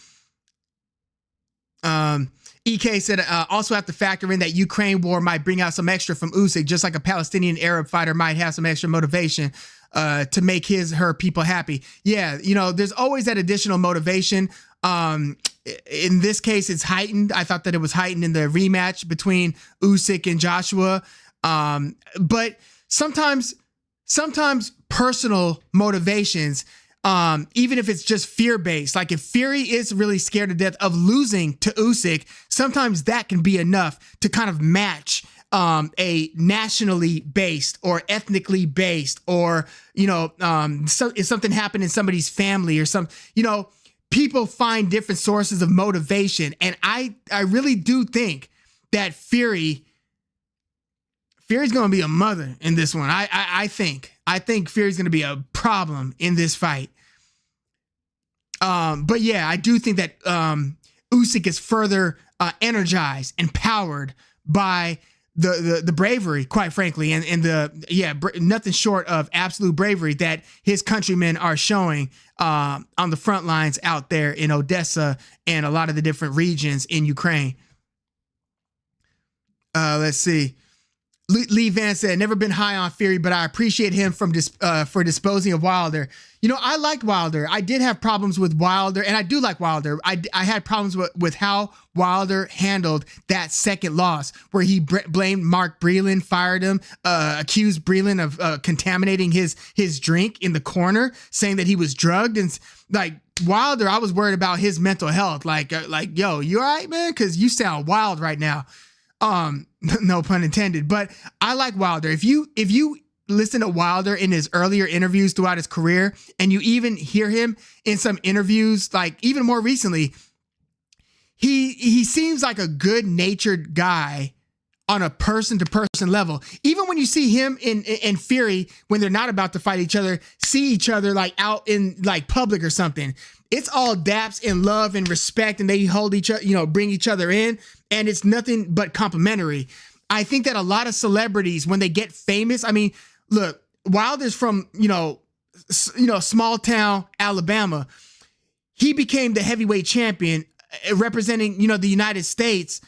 EK said, also have to factor in that Ukraine war might bring out some extra from Usyk, just like a Palestinian Arab fighter might have some extra motivation to make her people happy. Yeah, there's always that additional motivation. In this case, it's heightened. I thought that it was heightened in the rematch between Usyk and Joshua. But sometimes personal motivations, even if it's just fear-based, like if Fury is really scared to death of losing to Usyk, sometimes that can be enough to kind of match a nationally based or ethnically based, or, so if something happened in somebody's family or people find different sources of motivation. And I really do think that Fury's going to be a mother in this one. I think Fury's going to be a problem in this fight. But yeah, I do think that Usyk is further energized and powered by the bravery, quite frankly, and nothing short of absolute bravery that his countrymen are showing on the front lines out there in Odessa and a lot of the different regions in Ukraine. Let's see. Lee Van said, never been high on Fury, but I appreciate him for disposing of Wilder. I liked Wilder. I did have problems with Wilder, and I do like Wilder. I had problems with how Wilder handled that second loss, where he blamed Mark Breland, fired him, accused Breland of contaminating his drink in the corner, saying that he was drugged. And like Wilder, I was worried about his mental health. Like, yo, you all right, man? Because you sound wild right now. No pun intended, but I like Wilder. If you listen to Wilder in his earlier interviews throughout his career, and you even hear him in some interviews, like even more recently, he seems like a good-natured guy on a person-to-person level. Even when you see him in Fury, when they're not about to fight each other, see each other like out in like public or something, it's all daps and love and respect, and they hold each other, bring each other in, and it's nothing but complimentary. I think that a lot of celebrities, when they get famous, I mean, look, Wilder's from, small town Alabama. He became the heavyweight champion representing, the United States,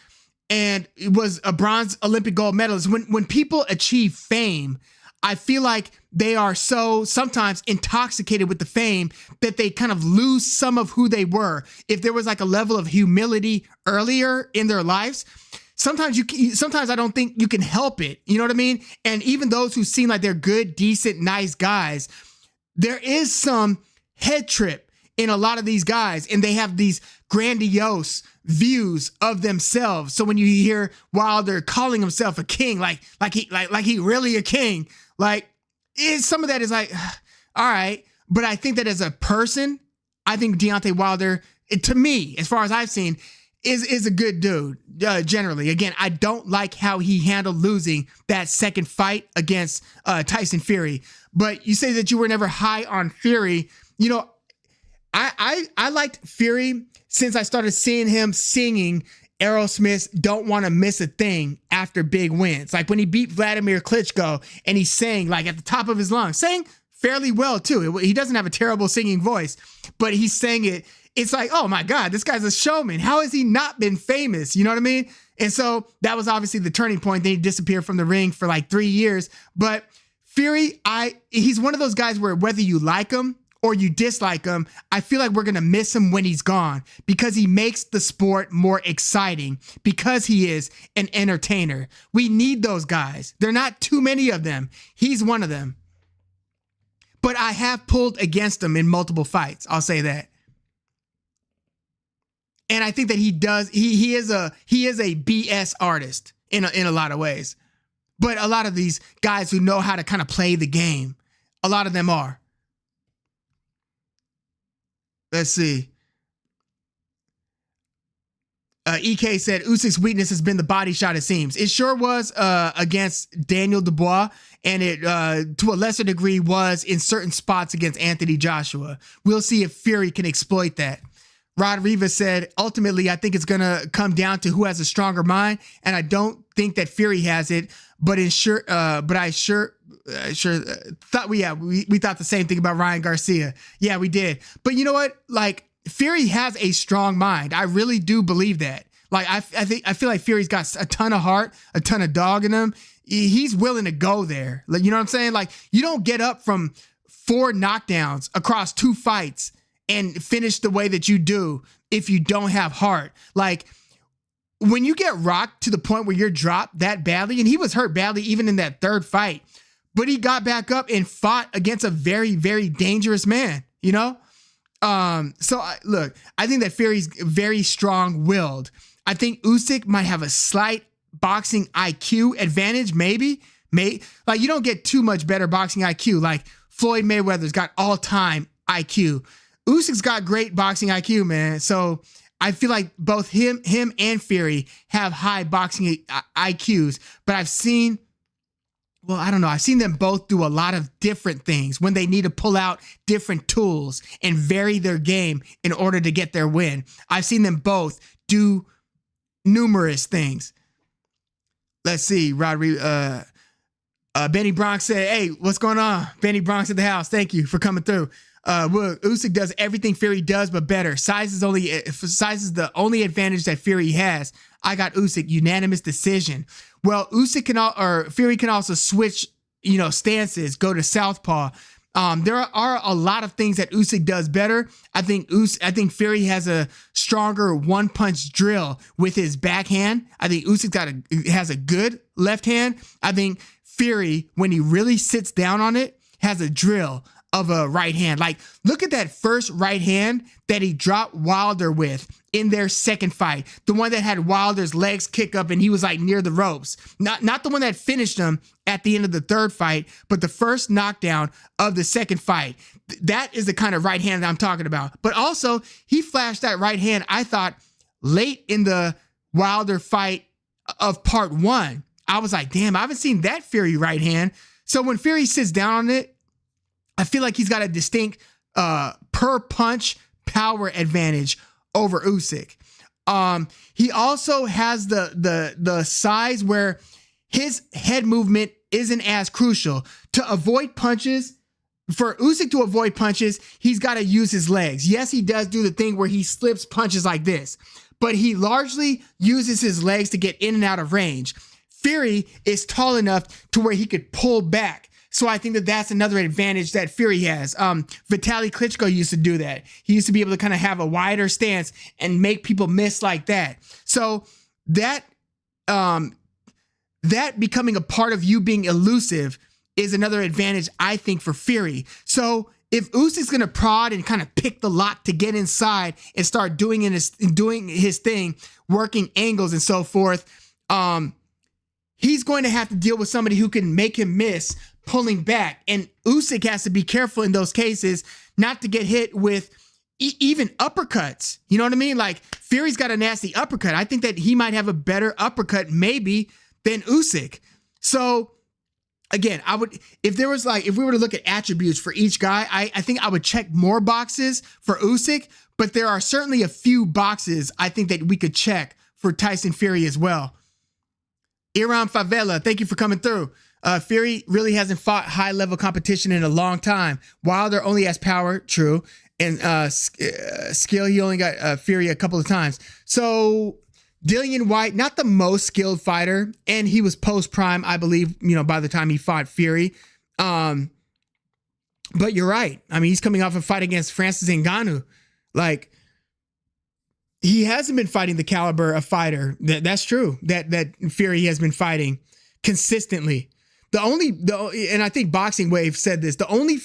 and was a bronze Olympic gold medalist. When people achieve fame, I feel like they are so sometimes intoxicated with the fame that they kind of lose some of who they were. If there was like a level of humility earlier in their lives, sometimes I don't think you can help it. You know what I mean? And even those who seem like they're good, decent, nice guys, there is some head trip in a lot of these guys, and they have these grandiose views of themselves. So when you hear Wilder calling himself a king, like he really a king, like some of that is like, all right. But I think that as a person, I think Deontay Wilder, to me, as far as I've seen, is a good dude, generally. Again, I don't like how he handled losing that second fight against Tyson Fury. But you say that you were never high on Fury. You know, I liked Fury since I started seeing him singing Aerosmith's "Don't Want to Miss a Thing" after big wins. Like when he beat Vladimir Klitschko and he sang like at the top of his lungs, sang fairly well too. He doesn't have a terrible singing voice, but he sang it. It's like, oh my God, this guy's a showman. How has he not been famous? You know what I mean? And so that was obviously the turning point. Then he disappeared from the ring for like 3 years. But Fury, he's one of those guys where whether you like him or you dislike him, I feel like we're going to miss him when he's gone because he makes the sport more exciting because he is an entertainer. We need those guys. There are not too many of them. He's one of them. But I have pulled against him in multiple fights. I'll say that. And I think that he is a BS artist in a lot of ways. But a lot of these guys who know how to kind of play the game, a lot of them are. Let's see. EK said Usyk's weakness has been the body shot, it seems. It sure was against Daniel Dubois, and it to a lesser degree was in certain spots against Anthony Joshua. We'll see if Fury can exploit that. Rod Rivas said, ultimately, I think it's going to come down to who has a stronger mind, and I don't think that Fury has it, but I sure thought we thought the same thing about Ryan Garcia. Yeah, we did. But you know what? Like, Fury has a strong mind. I really do believe that. Like, I feel like Fury's got a ton of heart, a ton of dog in him. He's willing to go there. Like, you know what I'm saying? Like, you don't get up from 4 knockdowns across 2 fights and finish the way that you do if you don't have heart. Like, when you get rocked to the point where you're dropped that badly, and he was hurt badly even in that 3rd fight, but he got back up and fought against a very, very dangerous man, you know? So look, I think that Fury's very strong-willed. I think Usyk might have a slight boxing IQ advantage, maybe. Like, you don't get too much better boxing IQ. Like, Floyd Mayweather's got all-time IQ. Usyk's got great boxing IQ, man. So I feel like both him and Fury have high boxing IQs, but I've seen them both do a lot of different things when they need to pull out different tools and vary their game in order to get their win. I've seen them both do numerous things. Let's see, Benny Bronx said, hey, what's going on? Benny Bronx at the house. Thank you for coming through. Usyk does everything Fury does, but better. Size is the only advantage that Fury has. I got Usyk, unanimous decision. Well, Fury can also switch, stances, go to southpaw. There are a lot of things that Usyk does better. I think Fury has a stronger one-punch drill with his backhand. I think Usyk has a good left hand. I think Fury, when he really sits down on it, has a drill of a right hand. Like, look at that first right hand that he dropped Wilder with in their second fight. The one that had Wilder's legs kick up and he was like near the ropes. Not the one that finished him at the end of the 3rd fight, but the first knockdown of the 2nd fight. That is the kind of right hand that I'm talking about. But also, he flashed that right hand, I thought, late in the Wilder fight of part 1. I was like, damn, I haven't seen that Fury right hand. So when Fury sits down on it, I feel like he's got a distinct per punch power advantage over Usyk. He also has the size where his head movement isn't as crucial. To avoid punches, for Usyk to avoid punches, he's got to use his legs. Yes, he does do the thing where he slips punches like this, but he largely uses his legs to get in and out of range. Fury is tall enough to where he could pull back. So I think that that's another advantage that Fury has. Vitaly Klitschko used to do that. He used to be able to kind of have a wider stance and make people miss like that. So that becoming a part of you being elusive is another advantage, I think, for Fury. So if Usyk's gonna prod and kind of pick the lock to get inside and start doing his thing, working angles and so forth, he's going to have to deal with somebody who can make him miss pulling back. And Usyk has to be careful in those cases not to get hit with even uppercuts. You know what I mean? Like, Fury's got a nasty uppercut. I think that he might have a better uppercut maybe than Usyk. So again, if we were to look at attributes for each guy, I think I would check more boxes for Usyk, but there are certainly a few boxes I think that we could check for Tyson Fury as well. Iran Favela, thank you for coming through. Fury really hasn't fought high-level competition in a long time. Wilder only has power, true, and skill. He only got Fury a couple of times. So Dillian Whyte, not the most skilled fighter, and he was post-prime, I believe, by the time he fought Fury. But you're right. I mean, he's coming off a fight against Francis Ngannou. Like, he hasn't been fighting the caliber of fighter. That's true. That Fury has been fighting consistently. And I think Boxing Wave said this, the only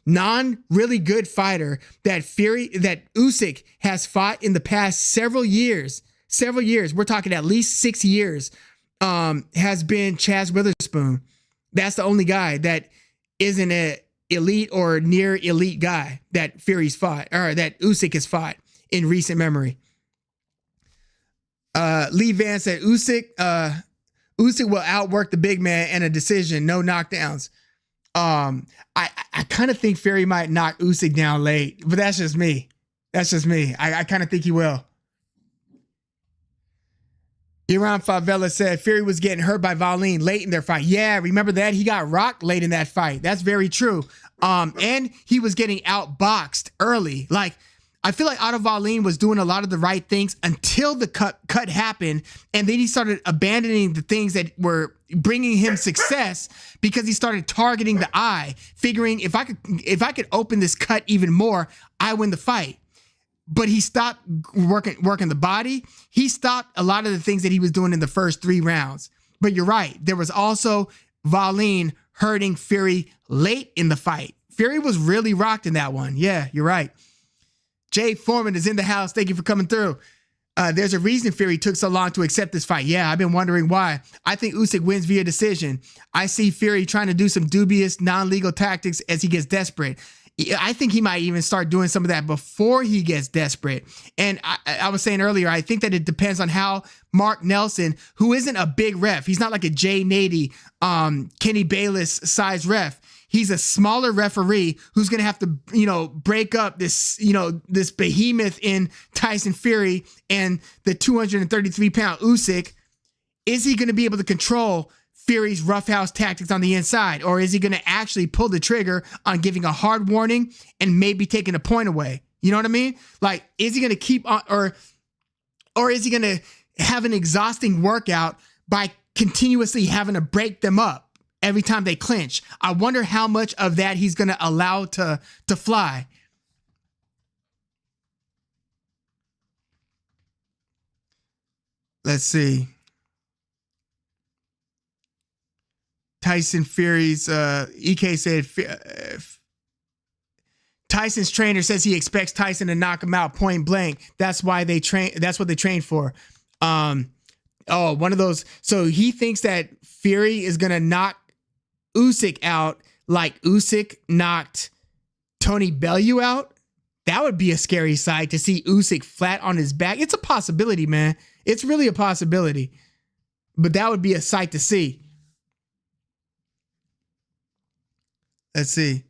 non-really good fighter that Usyk has fought in the past several years, we're talking at least 6 years, has been Chaz Witherspoon. That's the only guy that isn't an elite or near elite guy that Fury's fought, or that Usyk has fought in recent memory. Lee Van said Usyk will outwork the big man in a decision, no knockdowns. I kind of think Fury might knock Usyk down late, but that's just me. I kind of think he will. Iran Favela said Fury was getting hurt by Valine late in their fight. Yeah, remember that? He got rocked late in that fight. That's very true. And he was getting outboxed early. Like, I feel like Otto Valine was doing a lot of the right things until the cut happened, and then he started abandoning the things that were bringing him success because he started targeting the eye, figuring if I could open this cut even more, I win the fight. But he stopped working the body. He stopped a lot of the things that he was doing in the first 3 rounds. But you're right. There was also Valine hurting Fury late in the fight. Fury was really rocked in that one. Yeah, you're right. Jay Foreman is in the house. Thank you for coming through. There's a reason Fury took so long to accept this fight. Yeah, I've been wondering why. I think Usyk wins via decision. I see Fury trying to do some dubious, non-legal tactics as he gets desperate. I think he might even start doing some of that before he gets desperate. And I was saying earlier, I think that it depends on how Mark Nelson, who isn't a big ref, he's not like a Jay Nady, Kenny Bayless size ref. He's a smaller referee who's going to have to, break up this, this behemoth in Tyson Fury and the 233-pound Usyk. Is he going to be able to control Fury's roughhouse tactics on the inside, or is he going to actually pull the trigger on giving a hard warning and maybe taking a point away? You know what I mean? Like, is he going to keep on, or is he going to have an exhausting workout by continuously having to break them up every time they clinch? I wonder how much of that he's going to allow to fly. Let's see. Tyson Fury's EK said Tyson's trainer says he expects Tyson to knock him out point blank. That's why they train. That's what they train for. One of those. So he thinks that Fury is gonna knock Usyk out like Usyk knocked Tony Bellew out. That would be a scary sight to see Usyk flat on his back. It's a possibility, man. It's really a possibility, but that would be a sight to see. Let's see.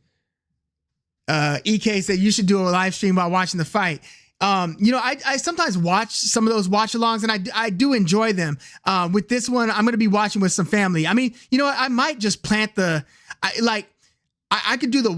EK said you should do a live stream while watching the fight. I sometimes watch some of those watch-alongs, and I do enjoy them. With this one, I'm going to be watching with some family. I mean, I might just plant I could do the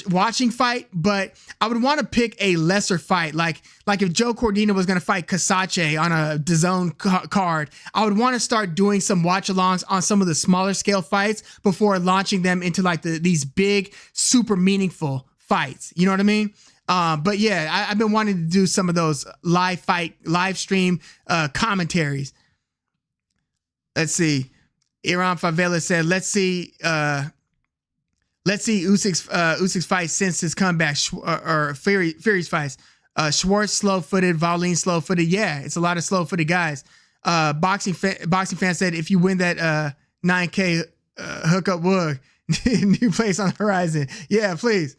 watching fight, but I would want to pick a lesser fight. Like if Joe Cordina was going to fight Kasache on a DAZN card, I would want to start doing some watch-alongs on some of the smaller scale fights before launching them into like these big, super meaningful fights. You know what I mean? But yeah, I've been wanting to do some of those live stream commentaries. Let's see. Iran Favela said, let's let's see Usyk's fight since his comeback, or Fury's fights. Schwartz slow-footed, Wallin slow-footed. Yeah, it's a lot of slow-footed guys. Boxing fan said if you win that 9K hookup wood, new place on the horizon. Yeah, please.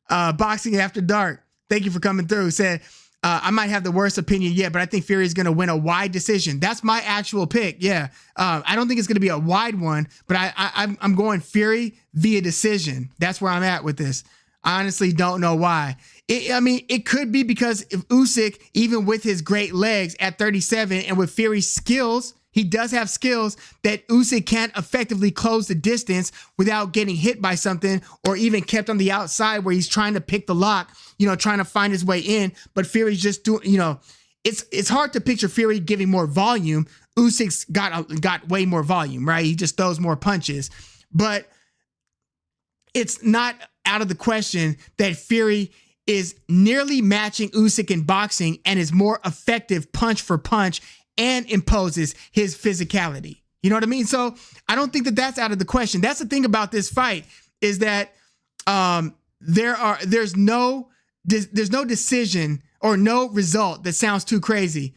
Boxing After Dark. Thank you for coming through. Said I might have the worst opinion yet, but I think Fury is going to win a wide decision. That's my actual pick. Yeah, I don't think it's going to be a wide one, but I'm going Fury via decision. That's where I'm at with this. I honestly don't know why. It could be because if Usyk, even with his great legs at 37 and with Fury's skills, he does have skills that Usyk can't effectively close the distance without getting hit by something or even kept on the outside where he's trying to pick the lock, trying to find his way in. But Fury's just doing, it's hard to picture Fury giving more volume. Usyk's got way more volume, right? He just throws more punches. But it's not out of the question that Fury is nearly matching Usyk in boxing and is more effective punch for punch and imposes his physicality. You know what I mean? So I don't think that that's out of the question. That's the thing about this fight is that there's no decision or no result that sounds too crazy.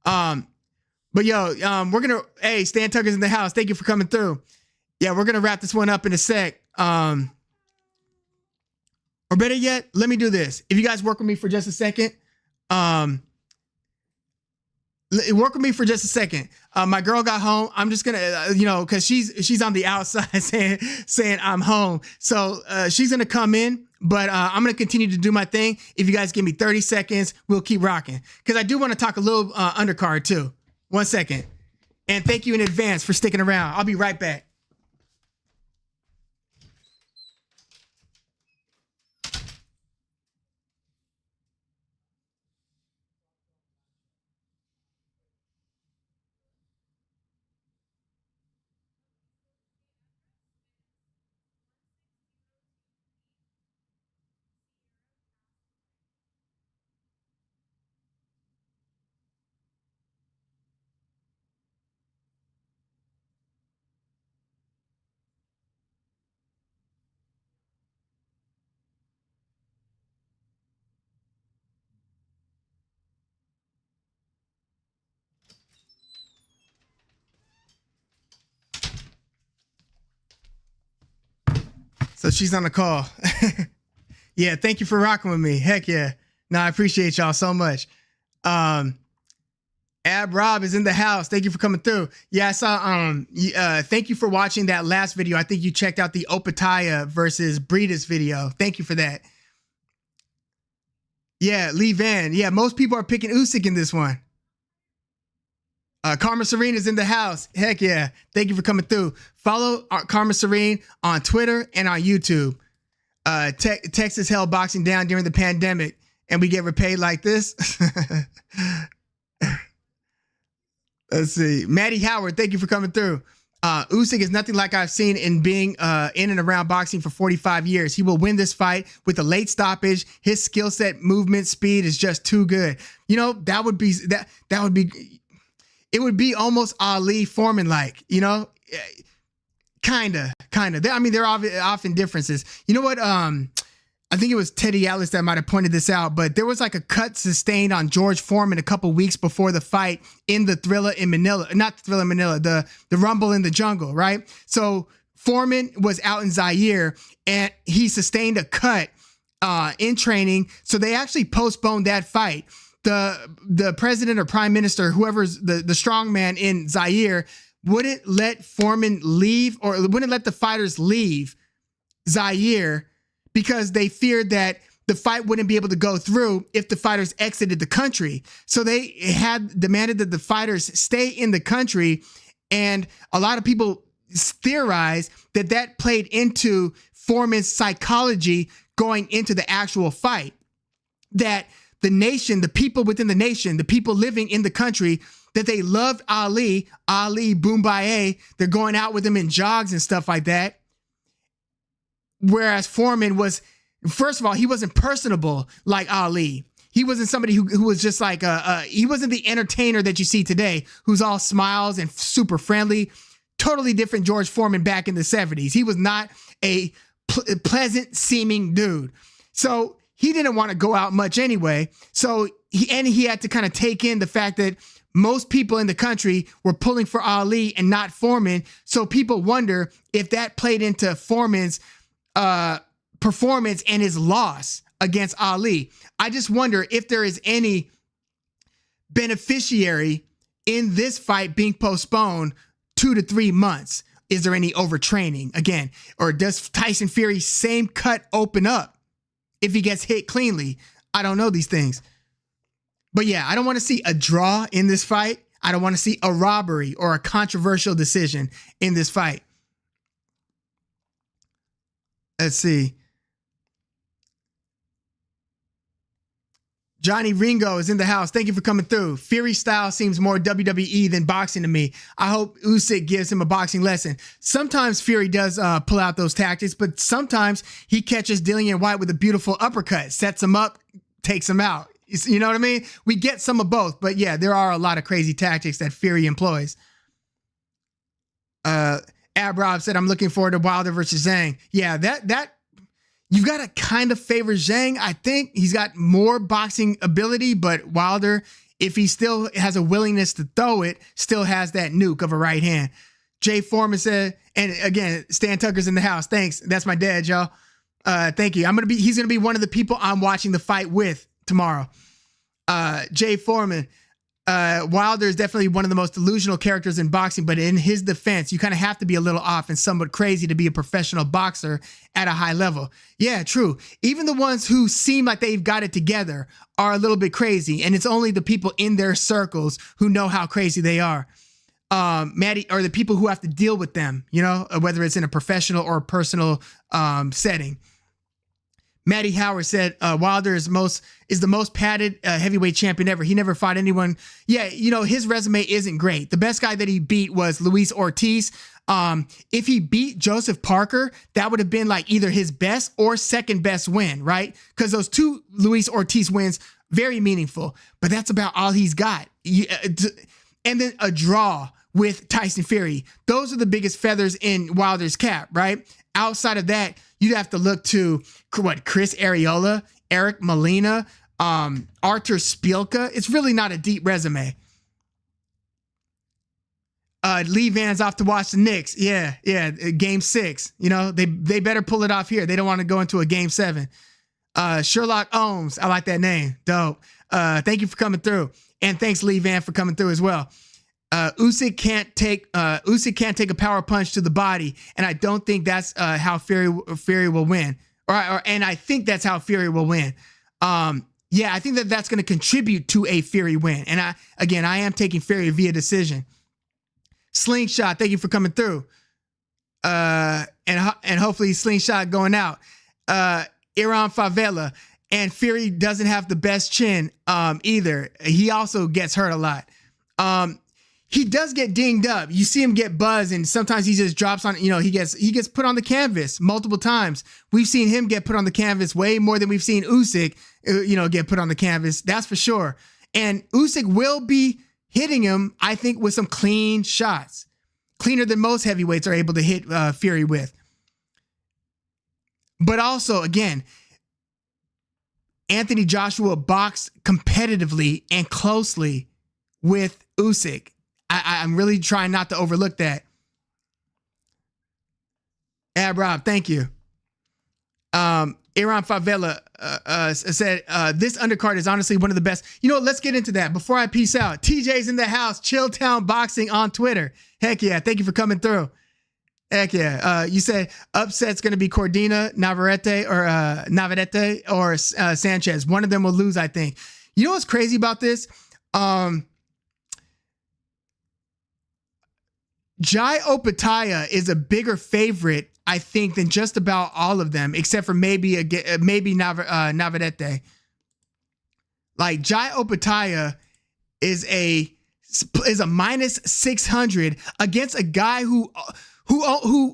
But we're gonna, hey, Stan Tucker's in the house. Thank you for coming through. Yeah, we're gonna wrap this one up in a sec. Or better yet, let me do this. If you guys work with me for just a second, work with me for just a second. My girl got home. I'm just gonna, because she's on the outside saying I'm home. So she's gonna come in, but I'm gonna continue to do my thing. If you guys give me 30 seconds, we'll keep rocking. Because I do want to talk a little undercard too. 1 second. And thank you in advance for sticking around. I'll be right back. So she's on the call. Yeah, thank you for rocking with me. Heck yeah. No, I appreciate y'all so much. Ab Rob is in the house. Thank you for coming through. Yeah, I saw, thank you for watching that last video. I think you checked out the Opataya versus Breedis video. Thank you for that. Yeah, Lee Van. Yeah, most people are picking Usyk in this one. Karma Serene is in the house. Heck yeah. Thank you for coming through. Follow Karma Serene on Twitter and on YouTube. Texas held boxing down during the pandemic and we get repaid like this. Let's see. Maddie Howard, thank you for coming through. Usyk is nothing like I've seen in being in and around boxing for 45 years. He will win this fight with a late stoppage. His skill set, movement, speed is just too good. That would be it would be almost Ali Foreman like, kinda. There are often differences. You know what? I think it was Teddy Ellis that might have pointed this out, but there was like a cut sustained on George Foreman a couple weeks before the fight in the Thrilla in Manila, not the Thrilla in Manila, the Rumble in the Jungle, right? So Foreman was out in Zaire and he sustained a cut in training. So they actually postponed that fight. The president or prime minister, whoever's the strongman in Zaire, wouldn't let Foreman leave or wouldn't let the fighters leave Zaire because they feared that the fight wouldn't be able to go through if the fighters exited the country. So they had demanded that the fighters stay in the country. And a lot of people theorize that played into Foreman's psychology going into the actual fight. That the nation, the people within the nation, the people living in the country, that they loved Ali, Boombaye. They're going out with him in jogs and stuff like that. Whereas Foreman was, first of all, he wasn't personable like Ali. He wasn't somebody who was just like, he wasn't the entertainer that you see today, who's all smiles and super friendly. Totally different George Foreman back in the 70s. He was not a pleasant seeming dude. So he didn't want to go out much anyway. So he had to kind of take in the fact that most people in the country were pulling for Ali and not Foreman. So people wonder if that played into Foreman's performance and his loss against Ali. I just wonder if there is any beneficiary in this fight being postponed 2 to 3 months. Is there any overtraining again? Or does Tyson Fury's same cut open up if he gets hit cleanly? I don't know these things. But yeah, I don't want to see a draw in this fight. I don't want to see a robbery or a controversial decision in this fight. Let's see. Johnny Ringo is in the house. Thank you for coming through. Fury style seems more WWE than boxing to me. I hope Usyk gives him a boxing lesson. Sometimes Fury does pull out those tactics, but sometimes he catches Dillian White with a beautiful uppercut, sets him up, takes him out. You know what I mean? We get some of both, but yeah, there are a lot of crazy tactics that Fury employs. Ab Rob said, I'm looking forward to Wilder versus Zhang. Yeah, that you got to kind of favor Zhang. I think he's got more boxing ability, but Wilder, if he still has a willingness to throw it, still has that nuke of a right hand. Jay Foreman said, and again, Stan Tucker's in the house. Thanks. That's my dad, y'all. Thank you. He's going to be one of the people I'm watching the fight with tomorrow. Jay Foreman, Wilder is definitely one of the most delusional characters in boxing, but in his defense, you kind of have to be a little off and somewhat crazy to be a professional boxer at a high level. Yeah, true. Even the ones who seem like they've got it together are a little bit crazy, and it's only the people in their circles who know how crazy they are. Maddie, or the people who have to deal with them, you know, whether it's in a professional or personal setting. Maddie Howard said Wilder is the most padded heavyweight champion ever. He never fought anyone. Yeah, you know, his resume isn't great. The best guy that he beat was Luis Ortiz. If he beat Joseph Parker, that would have been like either his best or second best win, right? Because those two Luis Ortiz wins, very meaningful. But that's about all he's got. And then a draw with Tyson Fury. Those are the biggest feathers in Wilder's cap, right? Outside of that, you'd have to look to Chris Arreola, Eric Molina, Artur Szpilka. It's really not a deep resume. Lee Van's off to watch the Knicks. Yeah, game 6. You know, they better pull it off here. They don't want to go into a game 7. Sherlock Ohms, I like that name. Dope. Thank you for coming through. And thanks, Lee Van, for coming through as well. Usyk can't take a power punch to the body, and I don't think that's how Fury will win. And I think that's how Fury will win. Yeah, I think that's going to contribute to a Fury win. And I am taking Fury via decision. Slingshot, thank you for coming through. And hopefully Slingshot going out. Iran Favela, and Fury doesn't have the best chin either. He also gets hurt a lot. He does get dinged up. You see him get buzzed, and sometimes he just drops on, you know, he gets put on the canvas multiple times. We've seen him get put on the canvas way more than we've seen Usyk, get put on the canvas. That's for sure. And Usyk will be hitting him, I think, with some clean shots. Cleaner than most heavyweights are able to hit Fury with. But also, again, Anthony Joshua boxed competitively and closely with Usyk. I'm really trying not to overlook that. Ab Rob, thank you. Iran Favela said, this undercard is honestly one of the best. You know what? Let's get into that before I peace out. TJ's in the house. Chilltown Boxing on Twitter. Heck yeah. Thank you for coming through. Heck yeah. You said upset's going to be Cordina, Navarrete, or Sanchez. One of them will lose, I think. You know what's crazy about this? Jai Opataya is a bigger favorite, I think, than just about all of them, except for maybe Navarrete. Like, Jai Opataya is a minus 600 against a guy who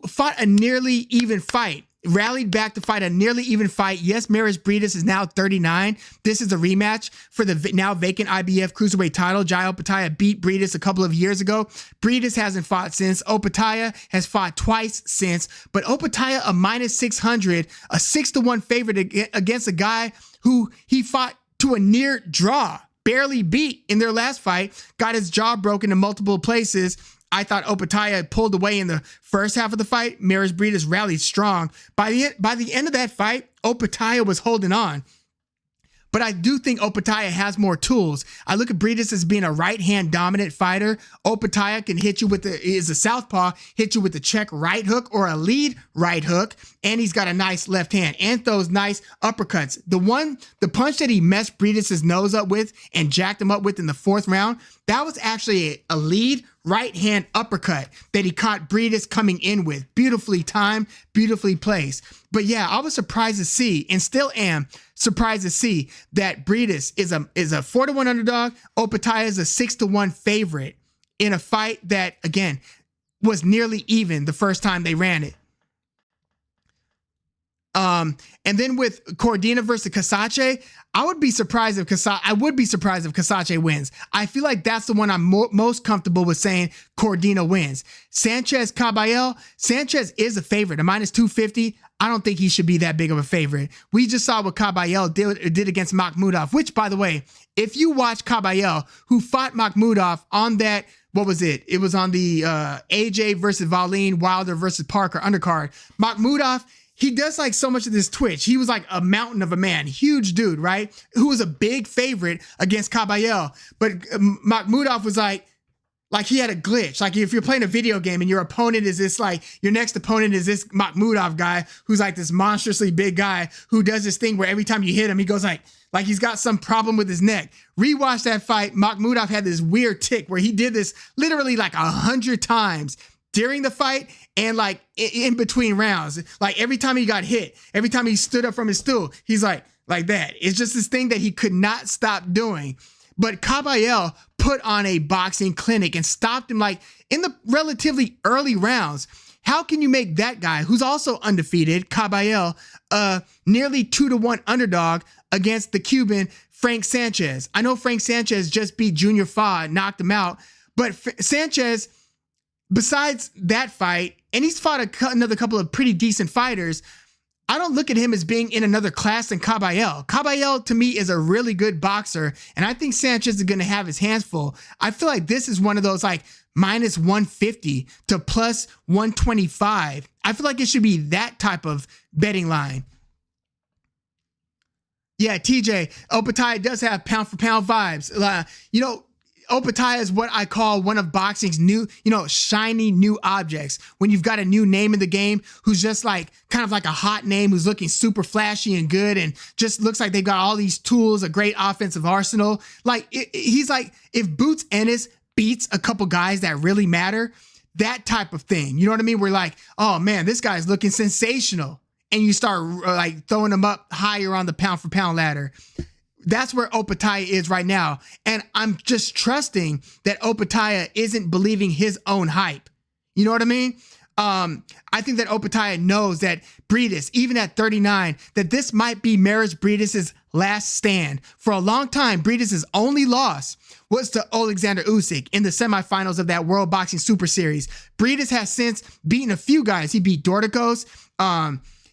fought a nearly even fight rallied back to fight a nearly even fight. Yes, Maris Briedis is now 39. This is a rematch for the now vacant IBF cruiserweight title. Jai Opetaia beat Briedis a couple of years ago. Briedis hasn't fought since. Opetaia has fought twice since. But Opetaia, a -600, a 6-1 favorite against a guy who he fought to a near draw, barely beat in their last fight, got his jaw broken in multiple places. I thought Opetaia pulled away in the first half of the fight. Maris Briedis rallied strong. By the end of that fight, Opetaia was holding on. But I do think Opetaia has more tools. I look at Briedis as being a right-hand dominant fighter. Opetaia can hit you is a southpaw, hit you with the check right hook or a lead right hook. And he's got a nice left hand and throws nice uppercuts. The punch that he messed Briedis' nose up with and jacked him up with in the 4th round, that was actually a lead right hand uppercut that he caught Briedis coming in with. Beautifully timed, beautifully placed. But yeah, I was surprised to see, and still am surprised to see, that Briedis is a 4-1 underdog. Opetaia is a 6-1 favorite in a fight that, again, was nearly even the first time they ran it. And then with Cordina versus Casace, I would be surprised if Casace wins. I feel like that's the one I'm most comfortable with saying Cordina wins. Sanchez Caballel, Sanchez is a favorite, a -250. I don't think he should be that big of a favorite. We just saw what Caballel did against Makhmudov, which, by the way, if you watch Caballel, who fought Makhmudov on that, what was it? It was on the AJ versus Valine, Wilder versus Parker undercard. Makhmudov, he does like so much of this twitch. He was like a mountain of a man, huge dude, right? Who was a big favorite against Caballel. But Makhmudov was like he had a glitch. Like if you're playing a video game and your opponent is this, like your next opponent is this Makhmudov guy who's like this monstrously big guy who does this thing where every time you hit him, he goes like he's got some problem with his neck. Rewatch that fight. Makhmudov had this weird tick where he did this literally like 100 times during the fight and like in between rounds. Like every time he got hit, every time he stood up from his stool, he's like that. It's just this thing that he could not stop doing. But Caballel put on a boxing clinic and stopped him like in the relatively early rounds. How can you make that guy, who's also undefeated, Caballel, nearly 2-1 underdog against the Cuban Frank Sanchez? I know Frank Sanchez just beat Junior Fa, knocked him out, but Sanchez, besides that fight, and he's fought another couple of pretty decent fighters, I don't look at him as being in another class than Caballel. Caballel, to me, is a really good boxer, and I think Sanchez is going to have his hands full. I feel like this is one of those like -150 to +125. I feel like it should be that type of betting line. Yeah, TJ, Opetaia does have pound-for-pound vibes. Opetaia is what I call one of boxing's new, shiny new objects. When you've got a new name in the game who's just like kind of like a hot name who's looking super flashy and good and just looks like they've got all these tools, a great offensive arsenal. He's like if Boots Ennis beats a couple guys that really matter, that type of thing. You know what I mean? We're like, oh man, this guy's looking sensational. And you start like throwing him up higher on the pound-for-pound ladder. That's where Opetaia is right now. And I'm just trusting that Opetaia isn't believing his own hype. You know what I mean? I think that Opetaia knows that Briedis, even at 39, that this might be Maris Briedis' last stand. For a long time, Briedis' only loss was to Alexander Usyk in the semifinals of that World Boxing Super Series. Briedis has since beaten a few guys. He beat Dorticos.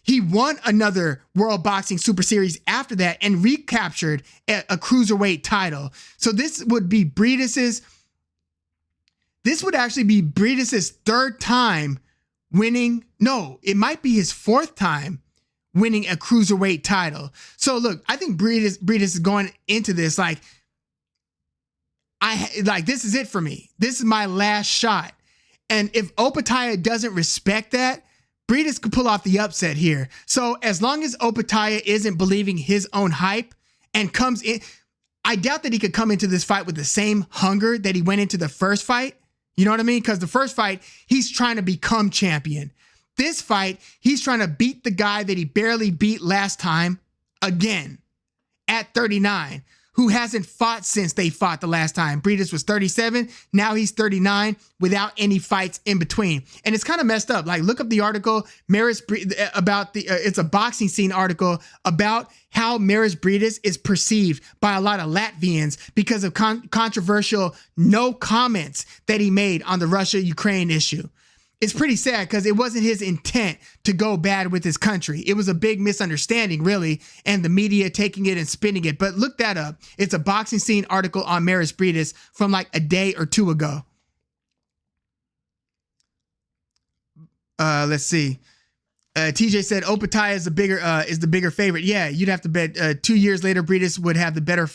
He won another World Boxing Super Series after that and recaptured a cruiserweight title. So this would actually be Briedis' third time winning. No, it might be his fourth time winning a cruiserweight title. So look, I think Briedis is going into this this is it for me. This is my last shot. And if Opetaia doesn't respect that, Briedis could pull off the upset here. So as long as Opetaia isn't believing his own hype and comes in, I doubt that he could come into this fight with the same hunger that he went into the first fight. You know what I mean? Because the first fight, he's trying to become champion. This fight, he's trying to beat the guy that he barely beat last time again at 39, who hasn't fought since they fought the last time. Briedis was 37. Now he's 39 without any fights in between. And it's kind of messed up. Like, look up the article, it's a boxing scene article about how Maris Briedis is perceived by a lot of Latvians because of controversial no comments that he made on the Russia-Ukraine issue. It's pretty sad because it wasn't his intent to go bad with his country. It was a big misunderstanding, really, and the media taking it and spinning it. But look that up. It's a boxing scene article on Maris Briedis from like a day or two ago. Let's see. TJ said Opataya is the bigger favorite. Yeah, you'd have to bet 2 years later Briedis would have the better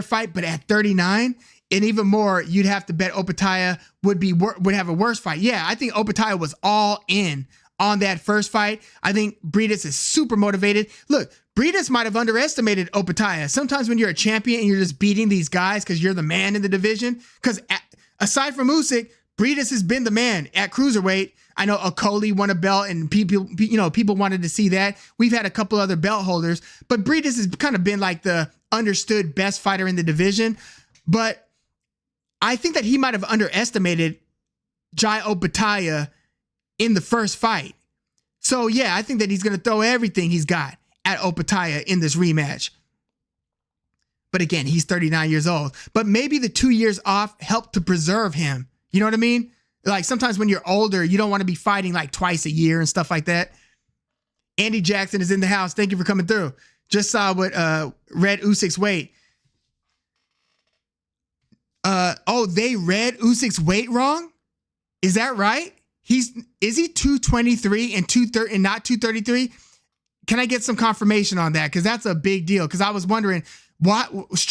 fight, but at 39. And even more, you'd have to bet Opataya would have a worse fight. Yeah, I think Opataya was all in on that first fight. I think Briedis is super motivated. Look, Briedis might have underestimated Opataya. Sometimes when you're a champion and you're just beating these guys because you're the man in the division, because aside from Usyk, Briedis has been the man at cruiserweight. I know Okoli won a belt and people wanted to see that. We've had a couple other belt holders, but Briedis has kind of been like the understood best fighter in the division. But I think that he might have underestimated Jai Opataya in the first fight. So yeah, I think that he's going to throw everything he's got at Opataya in this rematch. But again, he's 39 years old. But maybe the 2 years off helped to preserve him. You know what I mean? Like sometimes when you're older, you don't want to be fighting like twice a year and stuff like that. Andy Jackson is in the house. Thank you for coming through. Just saw what read Usyk's weight. They read Usyk's weight wrong? Is that right? Is he 223 and 230 and not 233? Can I get some confirmation on that? Because that's a big deal. Because I was wondering why is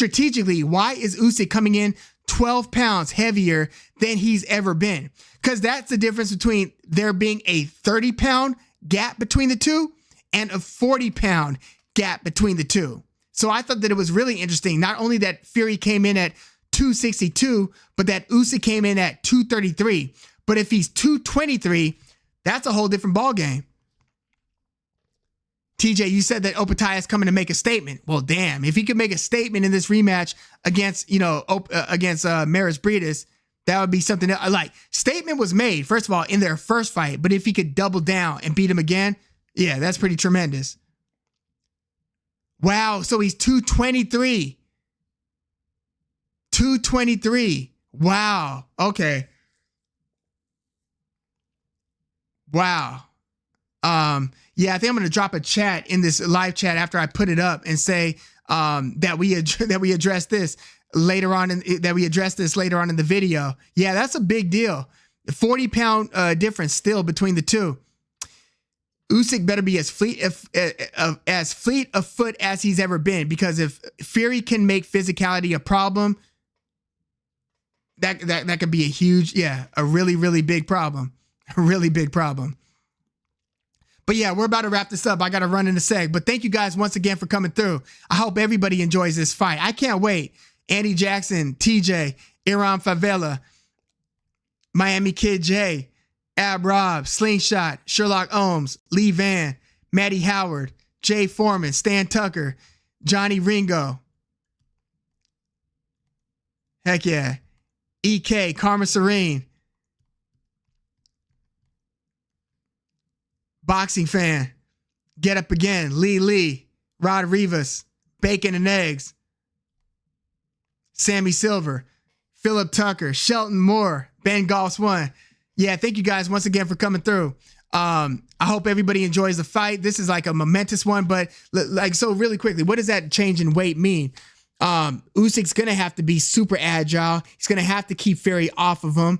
Usyk coming in 12 pounds heavier than he's ever been? Because that's the difference between there being a 30-pound gap between the two and a 40-pound gap between the two. So I thought that it was really interesting. Not only that Fury came in at 262, but that Usyk came in at 233. But if he's 223, that's a whole different ballgame. TJ, you said that Opataya is coming to make a statement. Well, damn, if he could make a statement in this rematch against Maris Briedis, that would be something that, like, statement was made, first of all, in their first fight. But if he could double down and beat him again, yeah, that's pretty tremendous. Wow, so he's 223. 223. Wow. Okay. Wow. Yeah, I think I'm going to drop a chat in this live chat after I put it up and say that we address this later on in the video. Yeah, that's a big deal. 40-pound difference still between the two. Usyk better be as fleet of foot as he's ever been, because if Fury can make physicality a problem, that could be a really, really big problem. A really big problem. But yeah, we're about to wrap this up. I got to run in a sec. But thank you guys once again for coming through. I hope everybody enjoys this fight. I can't wait. Andy Jackson, TJ, Iran Favela, Miami Kid J, Ab Rob, Slingshot, Sherlock Ohms, Lee Van, Matty Howard, Jay Foreman, Stan Tucker, Johnny Ringo. Heck yeah. EK, Karma Serene. Boxing Fan, Get Up Again, Lee, Rod Rivas, Bacon and Eggs, Sammy Silver, Philip Tucker, Shelton Moore, Ben Golf's One. Yeah, thank you guys once again for coming through. I hope everybody enjoys the fight. This is like a momentous one, but so really quickly, what does that change in weight mean? Usyk's going to have to be super agile. He's going to have to keep Fury off of him.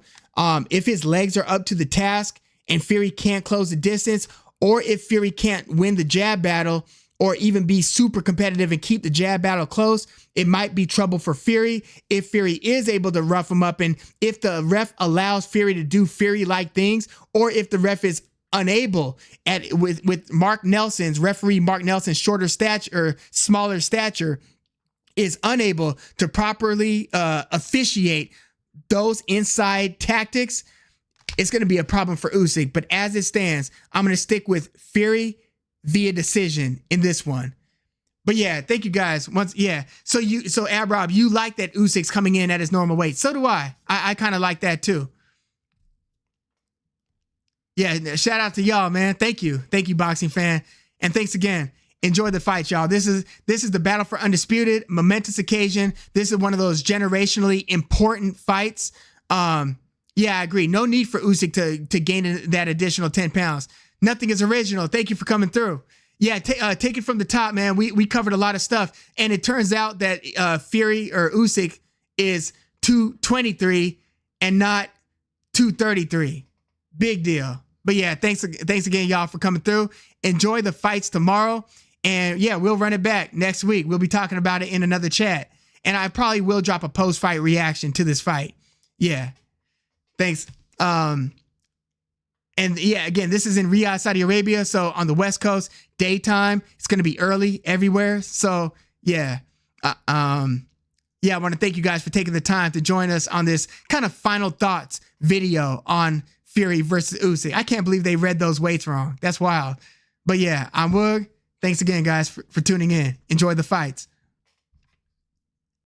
If his legs are up to the task and Fury can't close the distance, or if Fury can't win the jab battle or even be super competitive and keep the jab battle close, it might be trouble for Fury. If Fury is able to rough him up, and if the ref allows Fury to do Fury-like things, or if the ref is unable with Mark Nelson's referee, Mark Nelson's smaller stature, is unable to properly officiate those inside tactics, it's going to be a problem for Usyk. But as it stands, I'm going to stick with Fury via decision in this one. But yeah, thank you guys. So Ab Rob, you like that Usyk's coming in at his normal weight. So do I. I kind of like that too. Yeah, shout out to y'all, man. Thank you, boxing fan, and thanks again. Enjoy the fight, y'all. This is the battle for undisputed, momentous occasion. This is one of those generationally important fights. Yeah, I agree. No need for Usyk to gain that additional 10 pounds. Nothing is original. Thank you for coming through. Yeah, take it from the top, man. We covered a lot of stuff, and it turns out that Fury or Usyk is 223 and not 233. Big deal. But yeah, thanks again, y'all, for coming through. Enjoy the fights tomorrow, and yeah, we'll run it back next week. We'll be talking about it in another chat, and I probably will drop a post-fight reaction to this fight. Yeah, thanks. And yeah, again, this is in Riyadh, Saudi Arabia. So on the West Coast, daytime. It's going to be early everywhere. So yeah. Yeah, I want to thank you guys for taking the time to join us on this kind of final thoughts video on Fury versus Usyk. I can't believe they read those weights wrong. That's wild. But yeah, I'm Woog. Thanks again, guys, for tuning in. Enjoy the fights.